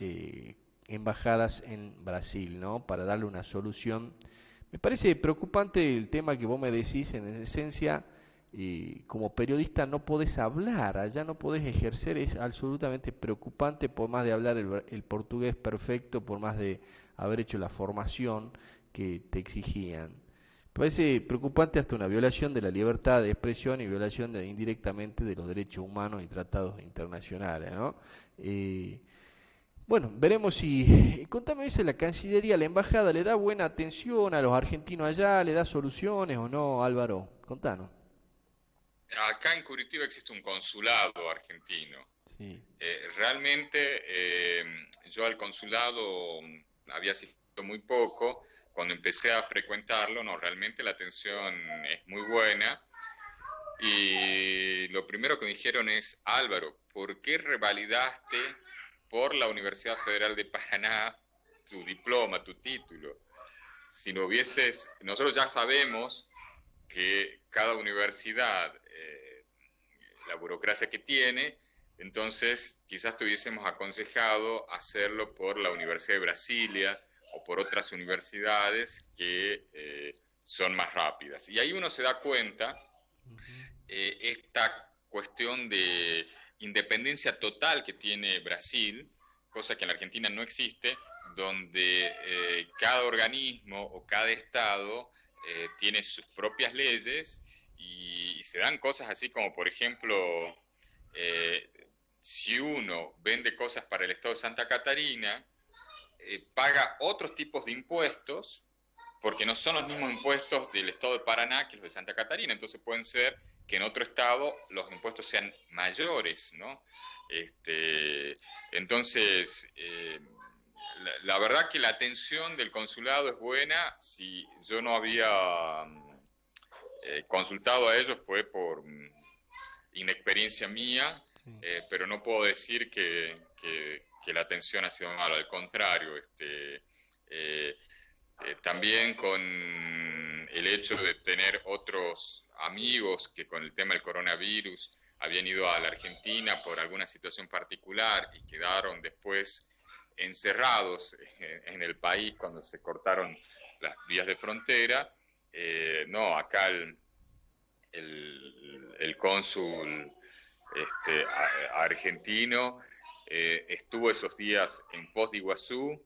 embajadas en Brasil, ¿no? Para darle una solución. Me parece preocupante el tema que vos me decís, en esencia, como periodista no podés hablar, allá no podés ejercer, es absolutamente preocupante, por más de hablar el portugués perfecto, por más de haber hecho la formación que te exigían. Me parece preocupante hasta una violación de la libertad de expresión y violación indirectamente de los derechos humanos y tratados internacionales, ¿no? Eh, bueno, veremos si... Contame, dice la Cancillería, la Embajada, ¿le da buena atención a los argentinos allá? ¿Le da soluciones o no, Álvaro? Contanos. acá en Curitiba existe un consulado argentino. Sí. Realmente yo al consulado había asistido muy poco. Cuando empecé a frecuentarlo, no, realmente la atención es muy buena. Y lo primero que me dijeron es, Álvaro, ¿por qué revalidaste por la Universidad Federal de Paraná tu diploma, tu título? Si no hubieses, nosotros ya sabemos que cada universidad, la burocracia que tiene, entonces quizás te hubiésemos aconsejado hacerlo por la Universidad de Brasilia o por otras universidades que son más rápidas. Y ahí uno se da cuenta esta cuestión de independencia total que tiene Brasil, cosa que en la Argentina no existe, donde cada organismo o cada estado tiene sus propias leyes y se dan cosas así como, por ejemplo, eh, si uno vende cosas para el estado de Santa Catarina, paga otros tipos de impuestos porque no son los mismos impuestos del estado de Paraná que los de Santa Catarina, entonces pueden ser que en otro estado los impuestos sean mayores, ¿no? Entonces, la verdad que la atención del consulado es buena. Si yo no había consultado a ellos fue por inexperiencia mía, Sí. pero no puedo decir que la atención ha sido mala, al contrario, también con el hecho de tener otros amigos que con el tema del coronavirus habían ido a la Argentina por alguna situación particular y quedaron después encerrados en el país cuando se cortaron las vías de frontera. No, acá el cónsul argentino estuvo esos días en Foz de Iguazú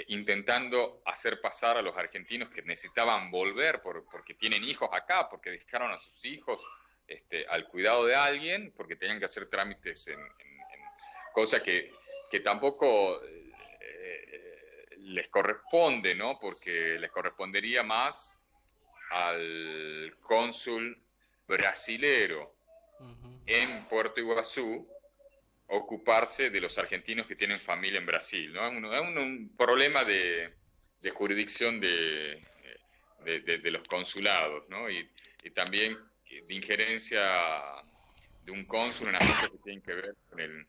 intentando hacer pasar a los argentinos que necesitaban volver porque tienen hijos acá, porque dejaron a sus hijos al cuidado de alguien, porque tenían que hacer trámites en cosa que tampoco les corresponde, ¿no? Porque les correspondería más al cónsul brasilero Ujú. en Puerto Iguazú ocuparse de los argentinos que tienen familia en Brasil, ¿no? Es un problema de jurisdicción de los consulados, ¿no? Y también de injerencia de un cónsul en asuntos que tienen que ver con el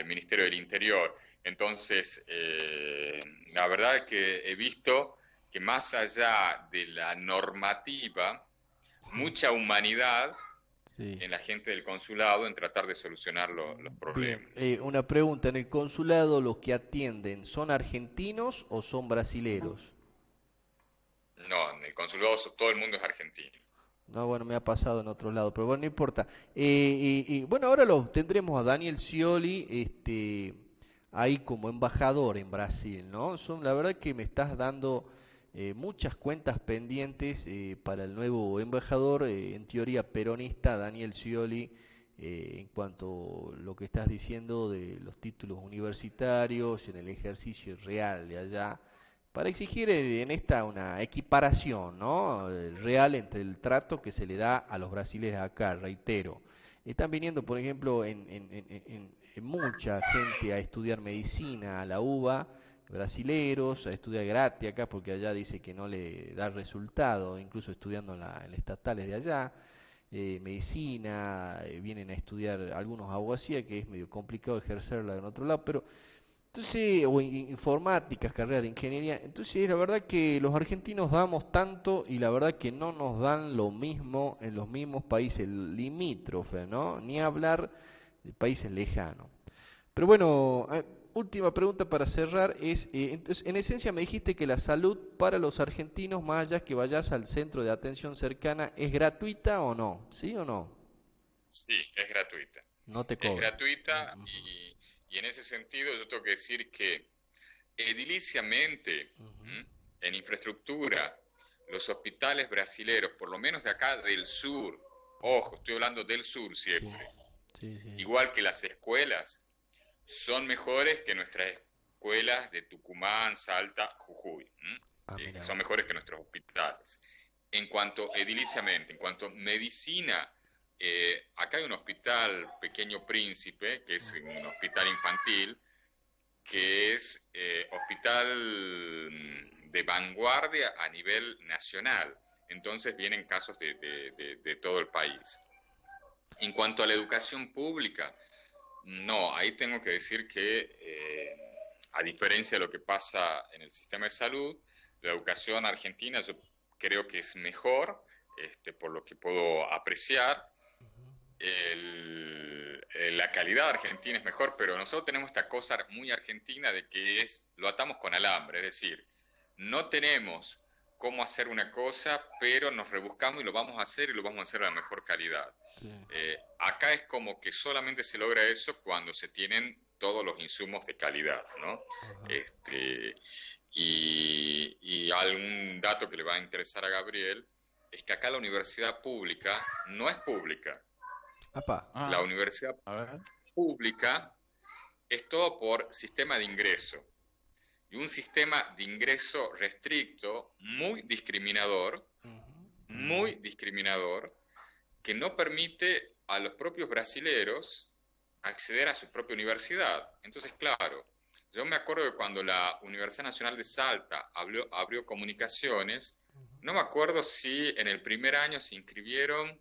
Ministerio del Interior. Entonces, la verdad es que he visto que más allá de la normativa, Sí, mucha humanidad sí. en la gente del consulado en tratar de solucionar los Bien, problemas. una pregunta, ¿en el consulado los que atienden son argentinos o son brasileros? No, en el consulado todo el mundo es argentino. No, bueno, me ha pasado en otro lado, pero bueno, no importa. Y bueno, ahora lo tendremos a Daniel Scioli, ahí como embajador en Brasil, ¿no? La verdad que me estás dando muchas cuentas pendientes para el nuevo embajador, en teoría peronista, Daniel Scioli, en cuanto a lo que estás diciendo de los títulos universitarios, en el ejercicio real de allá para exigir en esta una equiparación, ¿no? Real entre el trato que se le da a los brasileños acá, reitero. Están viniendo, por ejemplo, en mucha gente a estudiar medicina a la UBA, brasileros, a estudiar gratis acá, porque allá dice que no le da resultado, incluso estudiando en las estatales de allá. Medicina, vienen a estudiar algunos abogacía, que es medio complicado ejercerla en otro lado, pero entonces, o informáticas, carreras de ingeniería. Entonces, la verdad que los argentinos damos tanto y la verdad que no nos dan lo mismo en los mismos países limítrofes, ¿no? Ni hablar de países lejanos. Pero bueno, última pregunta para cerrar es, entonces, en esencia me dijiste que la salud para los argentinos, más allá que vayas al centro de atención cercana, ¿es gratuita o no? ¿Sí o no? Sí, es gratuita. No te Es cobran. gratuita Ujú, y en ese sentido yo tengo que decir que ediliciamente, ujú. ¿m? En infraestructura, los hospitales brasileros, por lo menos de acá del sur, ojo, estoy hablando del sur Sí, siempre, sí, sí. igual que las escuelas, son mejores que nuestras escuelas de Tucumán, Salta, Jujuy. Ah, mira Son vos. mejores que nuestros hospitales. En cuanto ediliciamente, en cuanto medicina, acá hay un hospital Pequeño Príncipe, que es un hospital infantil, que es hospital de vanguardia a nivel nacional. Entonces vienen casos de todo el país. En cuanto a la educación pública, no, ahí tengo que decir que, a diferencia de lo que pasa en el sistema de salud, la educación argentina yo creo que es mejor, por lo que puedo apreciar. La calidad argentina es mejor, pero nosotros tenemos esta cosa muy argentina de que lo atamos con alambre, es decir, no tenemos cómo hacer una cosa, pero nos rebuscamos y lo vamos a hacer y lo vamos a hacer a la mejor calidad. Sí. Acá es como que solamente se logra eso cuando se tienen todos los insumos de calidad, ¿no? Ajá. Y algún dato que le va a interesar a Gabriel es que acá la universidad pública no es pública. Apá. La Ah, universidad a ver. pública es todo por sistema de ingreso. Y un sistema de ingreso restricto, muy discriminador, que no permite a los propios brasileros acceder a su propia universidad. Entonces, claro, yo me acuerdo que cuando la Universidad Nacional de Salta abrió comunicaciones, no me acuerdo si en el primer año se inscribieron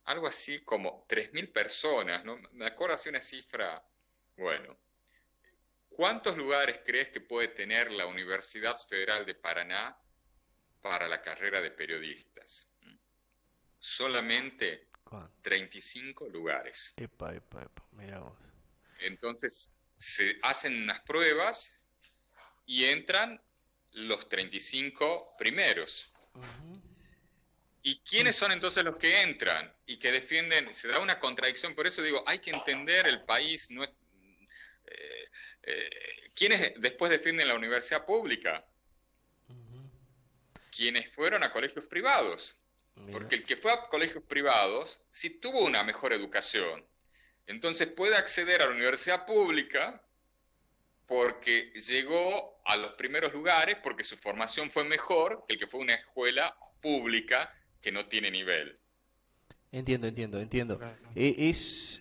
algo así como 3.000 personas, ¿no? Me acuerdo así una cifra, bueno. ¿Cuántos lugares crees que puede tener la Universidad Federal de Paraná para la carrera de periodistas? Solamente ¿Cuánto? 35 lugares. Epa, mira vos. Entonces, se hacen unas pruebas y entran los 35 primeros. Ujú. ¿Y quiénes son entonces los que entran y que defienden? Se da una contradicción, por eso digo, hay que entender el país. No es, ¿quiénes después defienden la universidad pública? Ujú. Quienes fueron a colegios privados. Mira. Porque el que fue a colegios privados sí tuvo una mejor educación. Entonces puede acceder a la universidad pública porque llegó a los primeros lugares, porque su formación fue mejor que el que fue a una escuela pública que no tiene nivel. Entiendo. Claro. Es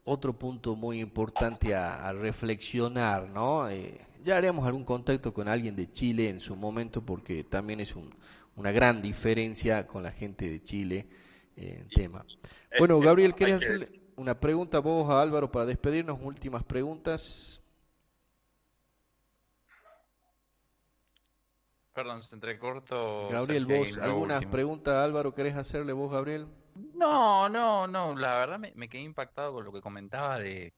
otro punto muy importante a reflexionar, ¿no? Ya haremos algún contacto con alguien de Chile en su momento porque también es una gran diferencia con la gente de Chile en tema. Bueno, Gabriel, Hay ¿querés que hacerle decir, una pregunta vos a Álvaro para despedirnos? Últimas preguntas. Perdón, se entrecorto, Gabriel, Sergio, ahí vos, lo ¿algunas último. preguntas a Álvaro querés hacerle vos, Gabriel? No, la verdad me quedé impactado con lo que comentaba de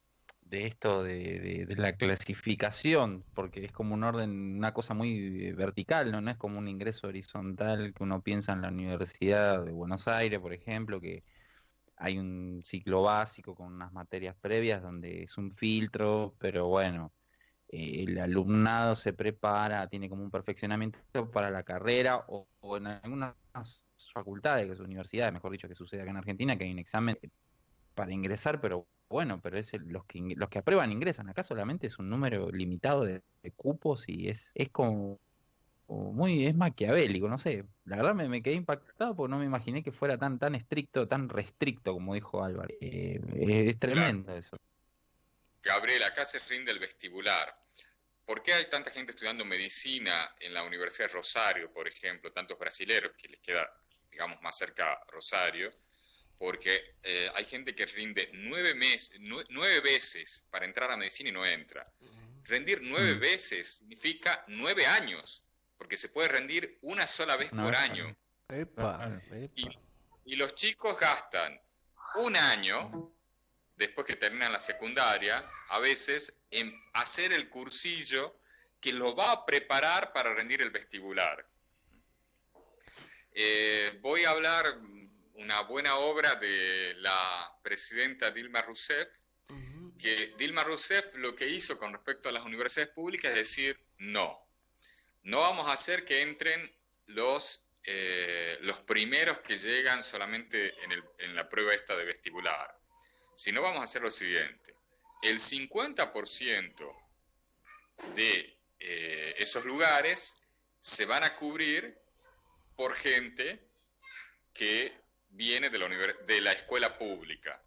esto de la clasificación, porque es como un orden, una cosa muy vertical, ¿no? No es como un ingreso horizontal que uno piensa en la Universidad de Buenos Aires, por ejemplo, que hay un ciclo básico con unas materias previas donde es un filtro, pero bueno, el alumnado se prepara, tiene como un perfeccionamiento para la carrera o en algunas facultades, que es universidades, mejor dicho, que sucede acá en Argentina, que hay un examen para ingresar, pero bueno, pero es los que aprueban ingresan. Acá solamente es un número limitado de cupos y es como muy, es maquiavélico, no sé. La verdad me quedé impactado porque no me imaginé que fuera tan estricto, tan restricto, como dijo Álvaro. Es claro, tremendo eso. Gabriel, acá se rinde el vestibular. ¿Por qué hay tanta gente estudiando medicina en la Universidad de Rosario, por ejemplo, tantos brasileros que les queda, digamos, más cerca Rosario? Porque hay gente que rinde 9 veces para entrar a medicina y no entra. Rendir nueve Mm, veces significa 9 años, porque se puede rendir una sola vez una por vez año. claro. Y, y los chicos gastan un año, después que terminan la secundaria, a veces en hacer el cursillo que lo va a preparar para rendir el vestibular. Voy a hablar una buena obra de la presidenta Dilma Rousseff, Ujú. que Dilma Rousseff lo que hizo con respecto a las universidades públicas es decir, no vamos a hacer que entren los primeros que llegan solamente en la prueba esta de vestibular, sino vamos a hacer lo siguiente, el 50% de esos lugares se van a cubrir por gente que viene de la escuela pública.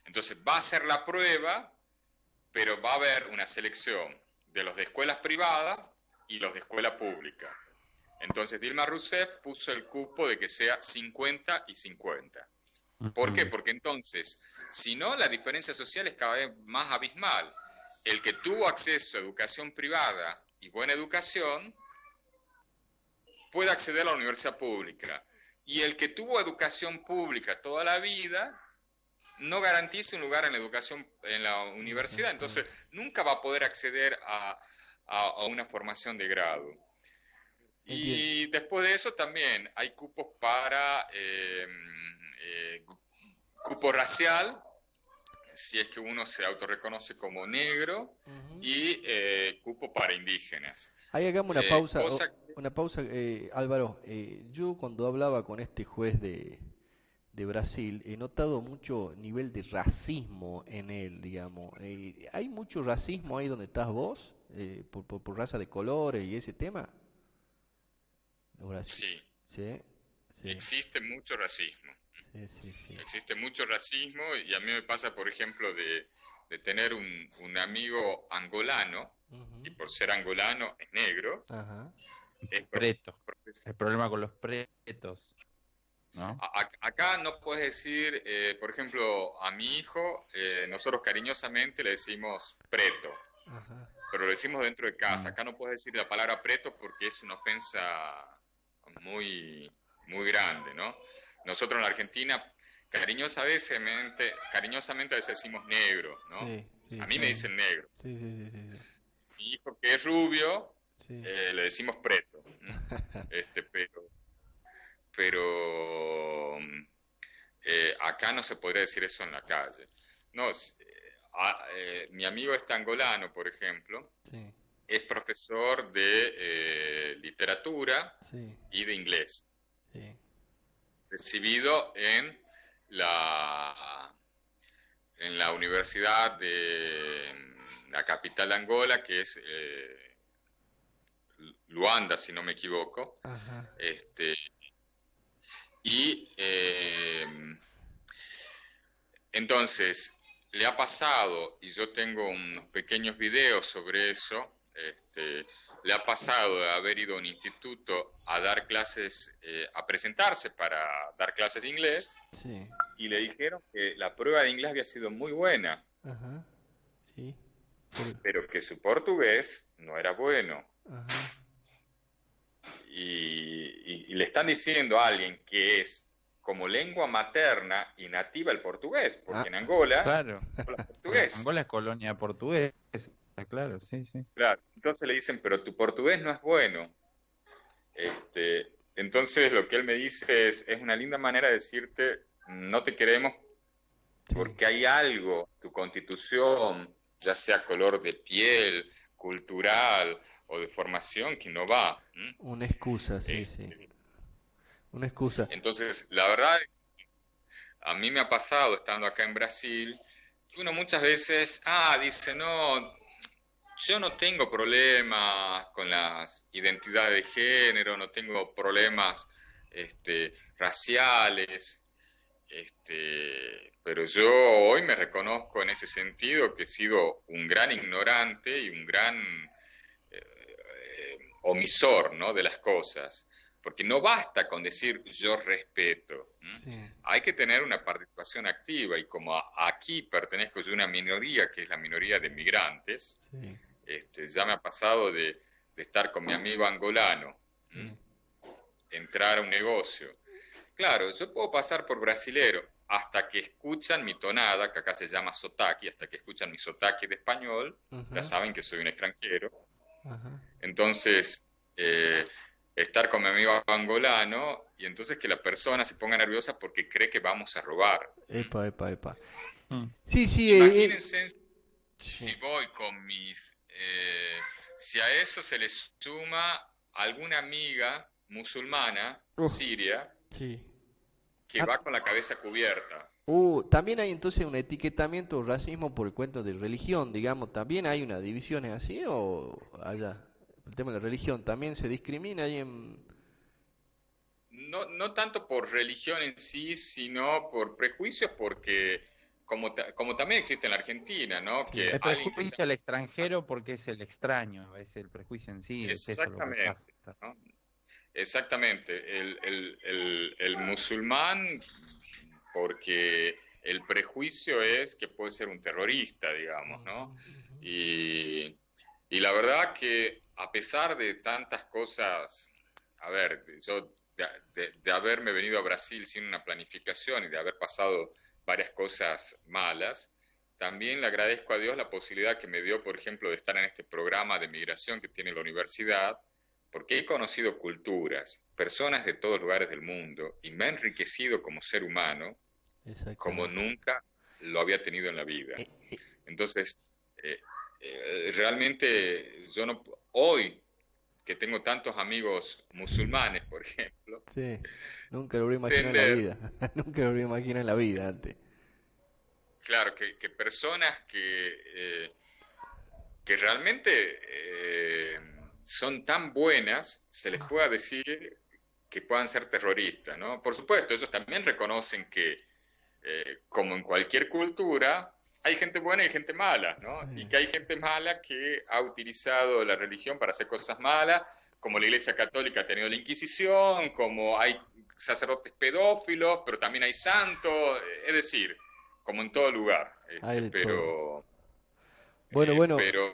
Entonces va a ser la prueba, pero va a haber una selección de los de escuelas privadas y los de escuela pública. Entonces Dilma Rousseff puso el cupo de que sea 50 y 50. ¿Por qué? Ujú. Porque entonces, si no, la diferencia social es cada vez más abismal. El que tuvo acceso a educación privada y buena educación puede acceder a la universidad pública. Y el que tuvo educación pública toda la vida no garantiza un lugar en la educación en la universidad, entonces Exactamente. nunca va a poder acceder a una formación de grado. Entiendo. Y después de eso también hay cupos para cupo racial, si es que uno se autorreconoce como negro Ujú. y cupo para indígenas. Ahí hagamos Cosa una pausa, Álvaro. Yo cuando hablaba con este juez de Brasil, he notado mucho nivel de racismo en él, digamos. ¿Hay mucho racismo ahí donde estás vos? Por raza de colores y ese tema. Brasil. sí, Sí, sí, existe mucho racismo. sí, sí, sí. Existe mucho racismo y a mí me pasa, por ejemplo, de tener un amigo angolano, y Ujú. por ser angolano es negro, Ajá, es Preto. profesor. El problema con los pretos, ¿no? Acá no puedes decir, por ejemplo, a mi hijo, nosotros cariñosamente le decimos preto, ajá. pero lo decimos dentro de casa. Mm. Acá no puedes decir la palabra preto porque es una ofensa muy, muy grande, ¿no? Nosotros en la Argentina cariñosamente a veces decimos negro, ¿no? Sí, sí, A mí está me bien. dicen negro. Sí, sí, sí, sí, Mi hijo que es rubio, sí. le decimos preto. Pero acá no se podría decir eso en la calle. No, mi amigo este angolano, por ejemplo, Sí, es profesor de literatura sí, y de inglés, sí. recibido la, en la Universidad de la capital de Angola, que es Luanda, si no me equivoco. Ajá. Este, y entonces, le ha pasado, y yo tengo unos pequeños videos sobre eso, le ha pasado de haber ido a un instituto a dar clases, a presentarse para dar clases de inglés, Sí. y le dijeron que la prueba de inglés había sido muy buena, Ajá. Sí. Pero, pero que su portugués no era bueno. ajá. Y le están diciendo a alguien que es como lengua materna y nativa el portugués, Ah, porque en Angola Claro, habla porque portugués. Angola es colonia portuguesa, claro, sí, sí. Claro, entonces le dicen, pero tu portugués no es bueno. Entonces lo que él me dice es una linda manera de decirte, no te queremos sí. porque hay algo, tu constitución, ya sea color de piel, cultural o de formación, que no va. Una excusa, sí, sí. Este, Una excusa. entonces, la verdad, a mí me ha pasado estando acá en Brasil, que uno muchas veces, dice, no, yo no tengo problemas con las identidades de género, no tengo problemas raciales, pero yo hoy me reconozco en ese sentido que he sido un gran ignorante y un gran omisor, ¿no?, de las cosas. Porque no basta con decir yo respeto. Sí, Hay que tener una participación activa y como aquí pertenezco yo a una minoría que es la minoría de migrantes, sí, ya me ha pasado de estar con mi amigo angolano, sí. entrar a un negocio. Claro, yo puedo pasar por brasilero hasta que escuchan mi tonada, que acá se llama sotaque, hasta que escuchan mi sotaque de español, ya Ajá, saben que soy un extranjero. ajá. Entonces, estar con mi amigo angolano y entonces que la persona se ponga nerviosa porque cree que vamos a robar. Epa, epa, epa. Mm. Sí, sí, Imagínense si sí. voy con si a eso se le suma alguna amiga musulmana, Uf, siria, sí. que Ah, va con la cabeza cubierta. también hay entonces un etiquetamiento racismo por el cuento de religión, digamos. ¿También hay una división así o allá? El tema de la religión, ¿también se discrimina ahí en...? No, no tanto por religión en sí, sino por prejuicios, porque como también existe en la Argentina, ¿no? Sí, Que El alguien que está... prejuicio al extranjero porque es el extraño, es el prejuicio en sí, es eso lo que pasa. Exactamente, ¿no? Exactamente. El musulmán, porque el prejuicio es que puede ser un terrorista, digamos, ujú, ¿no? ujú. Y, y la verdad que a pesar de tantas cosas, a ver, yo de haberme venido a Brasil sin una planificación y de haber pasado varias cosas malas, también le agradezco a Dios la posibilidad que me dio, por ejemplo, de estar en este programa de migración que tiene la universidad, porque he conocido culturas, personas de todos lugares del mundo y me ha enriquecido como ser humano como Exactamente. nunca lo había tenido en la vida. Eh, eh, Entonces, realmente yo no, hoy que tengo tantos amigos musulmanes, por ejemplo, sí, nunca lo hubiera imaginado en la entender, vida. Nunca lo hubiera imaginado en la vida antes. claro, que personas que realmente son tan buenas, se les pueda decir que puedan ser terroristas, ¿no? Por supuesto, ellos también reconocen que, como en cualquier cultura, hay gente buena y gente mala, ¿no? Y que hay gente mala que ha utilizado la religión para hacer cosas malas, como la Iglesia Católica ha tenido la Inquisición, como hay sacerdotes pedófilos, pero también hay santos, es decir, como en todo lugar, Hay de todo. Bueno, eh, bueno, pero,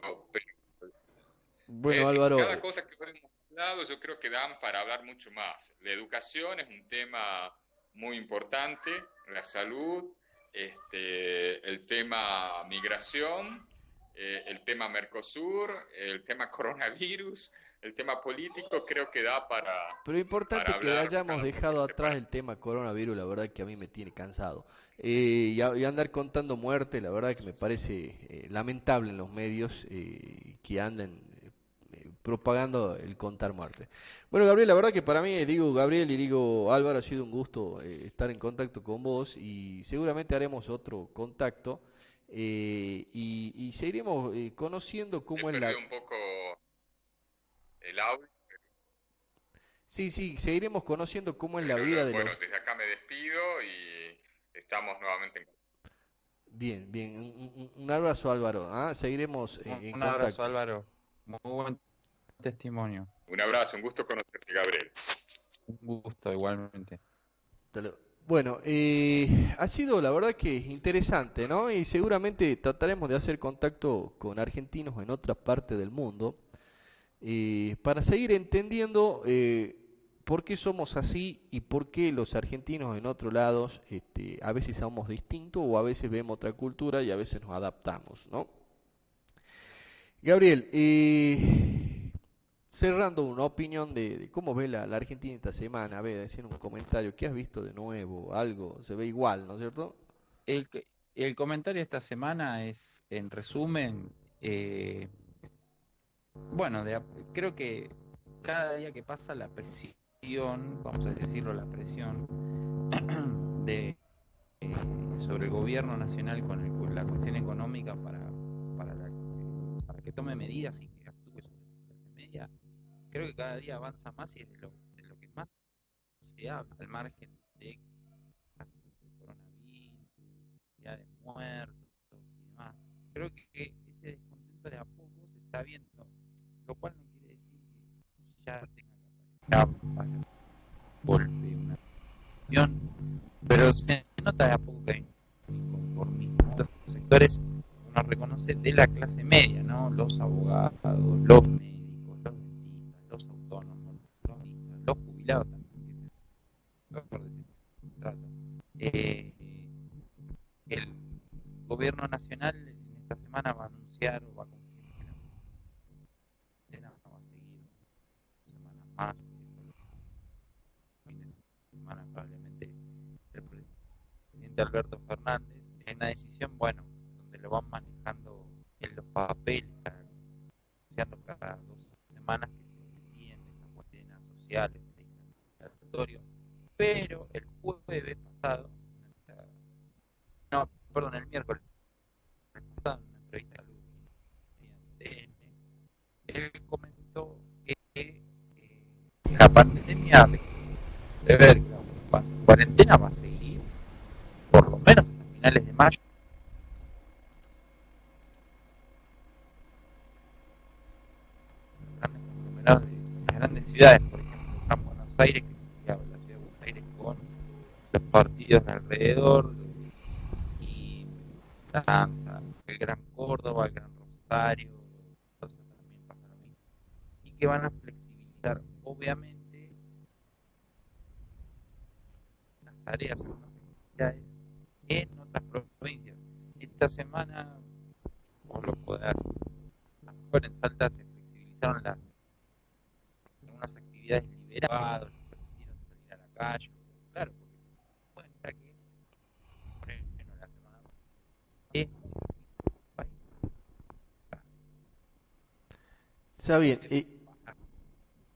bueno, Álvaro. cada cosa que hemos hablado yo creo que dan para hablar mucho más. La educación es un tema muy importante, la salud, el tema migración, el tema Mercosur, el tema coronavirus, el tema político, creo que da Pero para importante que hablar hayamos cada uno dejado por atrás separado. el tema coronavirus, la verdad que a mí me tiene cansado. Y andar contando muerte, la verdad que me parece lamentable en los medios que anden propagando el contar muerte. Bueno, Gabriel, la verdad que para mí, digo Gabriel y digo Álvaro, ha sido un gusto estar en contacto con vos y seguramente haremos otro contacto y seguiremos conociendo He cómo es la... perdido un poco el audio, Sí, sí, seguiremos conociendo cómo es la pero vida de bueno, los... desde acá me despido y estamos nuevamente en contacto. Bien, bien. Un abrazo, Álvaro. ¿Ah? Seguiremos en Un abrazo, contacto. Álvaro. Muy buen testimonio. Un abrazo, un gusto conocerte, Gabriel. Un gusto, igualmente. Bueno, ha sido la verdad que interesante, ¿no? Y seguramente trataremos de hacer contacto con argentinos en otras partes del mundo para seguir entendiendo por qué somos así y por qué los argentinos en otros lados a veces somos distintos o a veces vemos otra cultura y a veces nos adaptamos, ¿no? Gabriel, cerrando una opinión de cómo ve la Argentina esta semana, a ver, decir un comentario, ¿qué has visto de nuevo? Algo, se ve igual, ¿no es cierto? El, que- el comentario esta semana es, en resumen, bueno, creo que cada día que pasa la presión, vamos a decirlo, la presión de, sobre el gobierno nacional con la cuestión económica para que tome medidas y que actúe sobre la clase media, creo que cada día avanza más y es de lo que más se habla, al margen de casos de coronavirus, ya de muertos y demás. Creo que ese descontento de a poco se está viendo, lo cual no quiere decir que ya tenga que aparecer golpe una acción, pero se nota de a poco que hay un inconformismo en los sectores, uno reconoce, de la clase media, ¿no? Los abogados, los médicos, los dentistas, los autónomos, los cronistas, los jubilados también, que por decir se trata. Eh, el gobierno nacional en esta semana va a anunciar o va a confirmar que la cuarentena va a seguir semanas más, fines de semana probablemente el presidente Alberto Fernández, en una decisión, bueno, donde lo van manejando en los papeles, anunciando cada 2 semanas que se extienden las cuarentenas sociales, el territorio, pero el jueves pasado, no, perdón, el miércoles pasado, en una entrevista al presidente, él comentó que la pandemia de ver que la cuarentena va a seguir por lo menos hasta finales de mayo. Grandes conglomerados de las grandes ciudades, por ejemplo, Gran Buenos Aires, que se habla la ciudad de Buenos Aires con los partidos de alrededor, y Danza, el Gran Córdoba, el Gran Rosario, entonces también pasa lo mismo. Y que van a flexibilizar, obviamente, las tareas, algunas actividades en otras provincias. Esta semana, como lo podrás, a lo mejor en Salta se flexibilizaron algunas actividades liberadas, les permitieron salir a la calle, claro, porque se dan cuenta que, por ejemplo, la semana Está bien.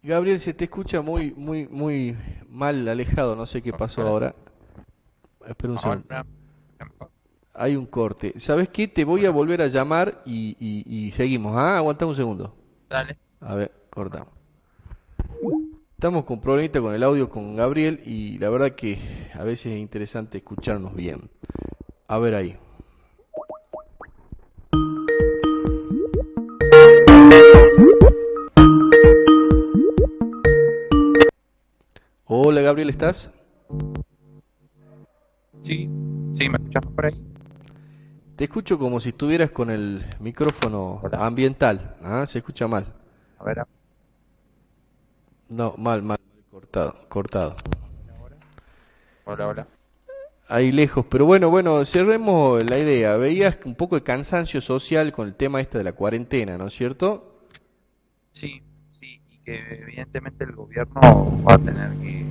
Gabriel, se te escucha muy mal alejado. No sé qué pasó Ahora, ahora. Espera un segundo. ahora, Hay un corte. ¿Sabes qué? Te voy a volver a llamar y seguimos. Ah, aguanta un segundo. dale. A ver, cortamos. Estamos con problemita con el audio con Gabriel y la verdad que a veces es interesante escucharnos bien. A ver ahí. Hola Gabriel, ¿estás? Sí, sí, ¿me escuchas por ahí? Te escucho como si estuvieras con el micrófono Hola, ambiental. Ah, se escucha mal. a ver, No, mal, cortado, cortado. ahora. Hola, hola. Ahí lejos, pero bueno, cerremos la idea. Veías un poco de cansancio social con el tema este de la cuarentena, ¿no es cierto? Sí, sí, y que evidentemente el gobierno va a tener que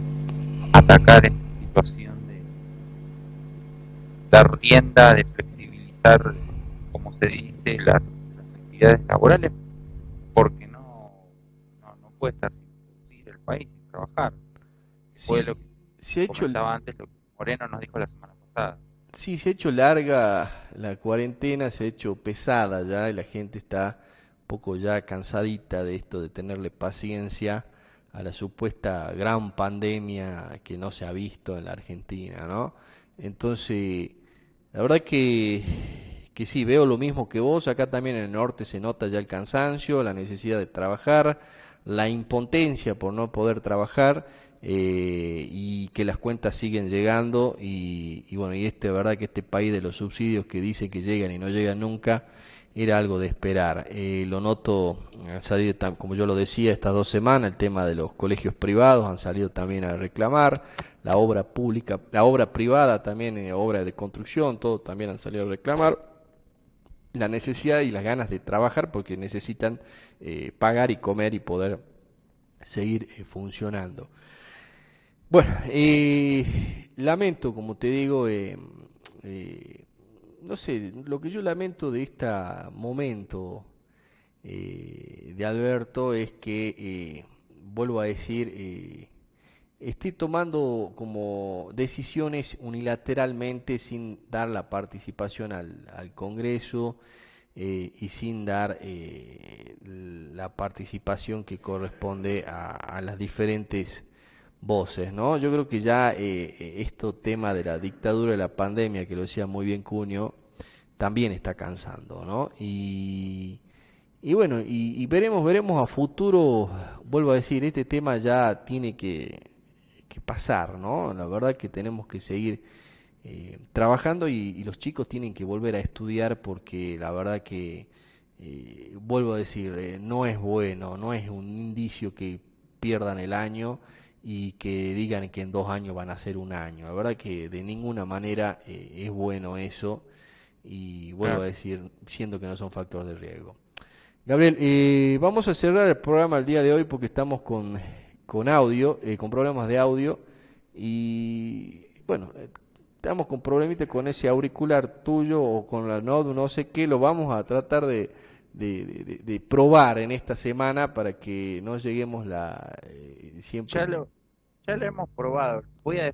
atacar esta situación de dar rienda, de flexibilizar, como se dice, las actividades laborales, porque no puede estar sin producir el país, sin trabajar. Fue Sí, lo que se ha hecho, comentaba antes, lo que Moreno nos dijo la semana pasada. sí, se ha hecho larga la cuarentena, se ha hecho pesada ya y la gente está un poco ya cansadita de esto de tenerle paciencia a la supuesta gran pandemia que no se ha visto en la Argentina, ¿no? Entonces, la verdad que sí, veo lo mismo que vos, acá también en el norte se nota ya el cansancio, la necesidad de trabajar, la impotencia por no poder trabajar y que las cuentas siguen llegando y bueno, y verdad que este país de los subsidios que dice que llegan y no llegan nunca, era algo de esperar. Lo noto, han salido, como yo lo decía, estas 2 semanas, el tema de los colegios privados han salido también a reclamar, la obra pública, la obra privada también, obra de construcción, todo también han salido a reclamar la necesidad y las ganas de trabajar porque necesitan pagar y comer y poder seguir funcionando. Bueno, lamento, como te digo, eh, no sé, lo que yo lamento de este momento de Alberto es que, vuelvo a decir, esté tomando como decisiones unilateralmente sin dar la participación al Congreso y sin dar la participación que corresponde a las diferentes voces, ¿no? Yo creo que ya esto tema de la dictadura de la pandemia, que lo decía muy bien Cuño, también está cansando, ¿no? Y bueno, y veremos a futuro, vuelvo a decir, este tema ya tiene que pasar, ¿no? La verdad que tenemos que seguir trabajando y los chicos tienen que volver a estudiar porque la verdad que, vuelvo a decir, no es bueno, no es un indicio que pierdan el año y que digan que en 2 años van a ser un año. La verdad que de ninguna manera es bueno eso y vuelvo a Claro. decir, siendo que no son factores de riesgo. Gabriel, vamos a cerrar el programa el día de hoy porque estamos con audio, con problemas de audio y bueno, estamos con problemitas con ese auricular tuyo o con la Node, no sé qué, lo vamos a tratar de probar en esta semana para que no lleguemos siempre. Ya lo, ya lo hemos probado. Voy a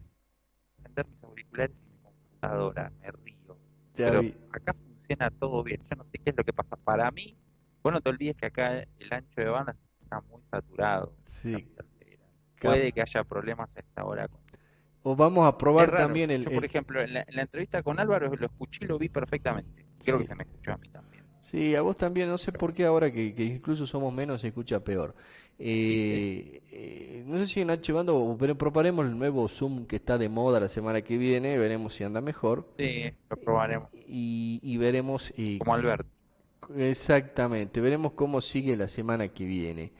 defender mis auriculares y mi computadora, me río. Ya Pero vi. acá funciona todo bien. Yo no sé qué es lo que pasa. Para mí, bueno, no te olvides que acá el ancho de banda está muy saturado. Sí, Capital Federal. cap- Puede que haya problemas a esta hora. o vamos a Es probar raro. también Yo, por ejemplo, en la entrevista con Álvaro lo escuché y lo vi perfectamente. Creo que sí. se me escuchó a mí también. Sí, a vos también, no sé por qué ahora que incluso somos menos se escucha peor. ¿Viste? No sé si en H Bando, pero probaremos el nuevo Zoom que está de moda la semana que viene, veremos si anda mejor Sí, lo probaremos. y veremos Como Alberto. exactamente, veremos cómo sigue la semana que viene.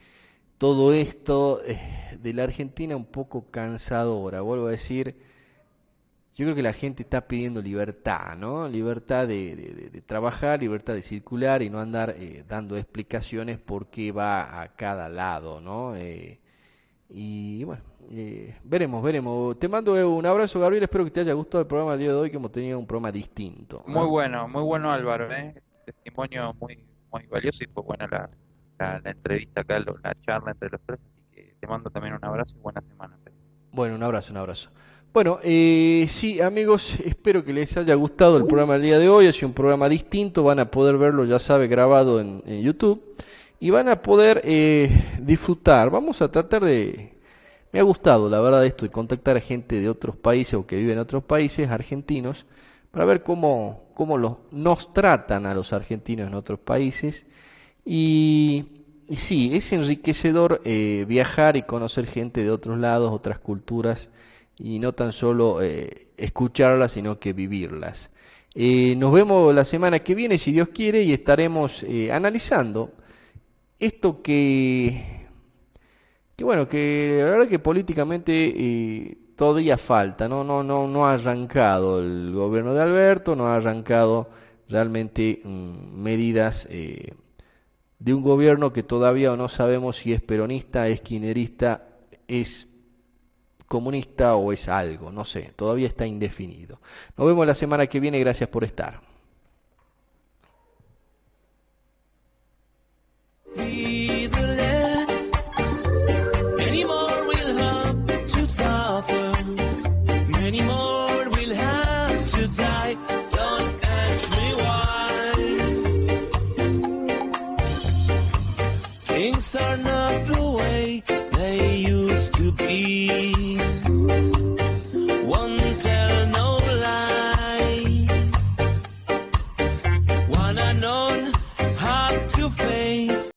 Todo esto de la Argentina un poco cansadora, vuelvo a decir. Yo creo que la gente está pidiendo libertad, ¿no? Libertad de trabajar, libertad de circular y no andar dando explicaciones por qué va a cada lado, ¿no? Y bueno, veremos. Te mando un abrazo, Gabriel. Espero que te haya gustado el programa del día de hoy, que hemos tenido un programa distinto, ¿no? Muy bueno Álvaro, ¿eh? Es un testimonio muy, muy valioso y fue buena la entrevista acá, la charla entre los tres, así que te mando también un abrazo y buena semana. Sergio. Bueno, un abrazo, un abrazo. Bueno, sí, amigos, espero que les haya gustado el programa del día de hoy. Ha sido un programa distinto, van a poder verlo, ya sabe, grabado en YouTube y van a poder disfrutar. Vamos a tratar de... Me ha gustado, la verdad, esto de contactar a gente de otros países o que viven en otros países, argentinos, para ver cómo nos tratan a los argentinos en otros países. Y sí, es enriquecedor viajar y conocer gente de otros lados, otras culturas, y no tan solo escucharlas, sino que vivirlas. Nos vemos la semana que viene, si Dios quiere, y estaremos analizando esto que bueno, que la verdad que políticamente todavía falta, no ha arrancado el gobierno de Alberto, no ha arrancado realmente medidas de un gobierno que todavía no sabemos si es peronista, es kirchnerista, es comunista o es algo, no sé, todavía está indefinido. Nos vemos la semana que viene, gracias por estar. Be the last. Many more will have to suffer. Many more will have to die. Don't ask me why. Things are not the way they used to be.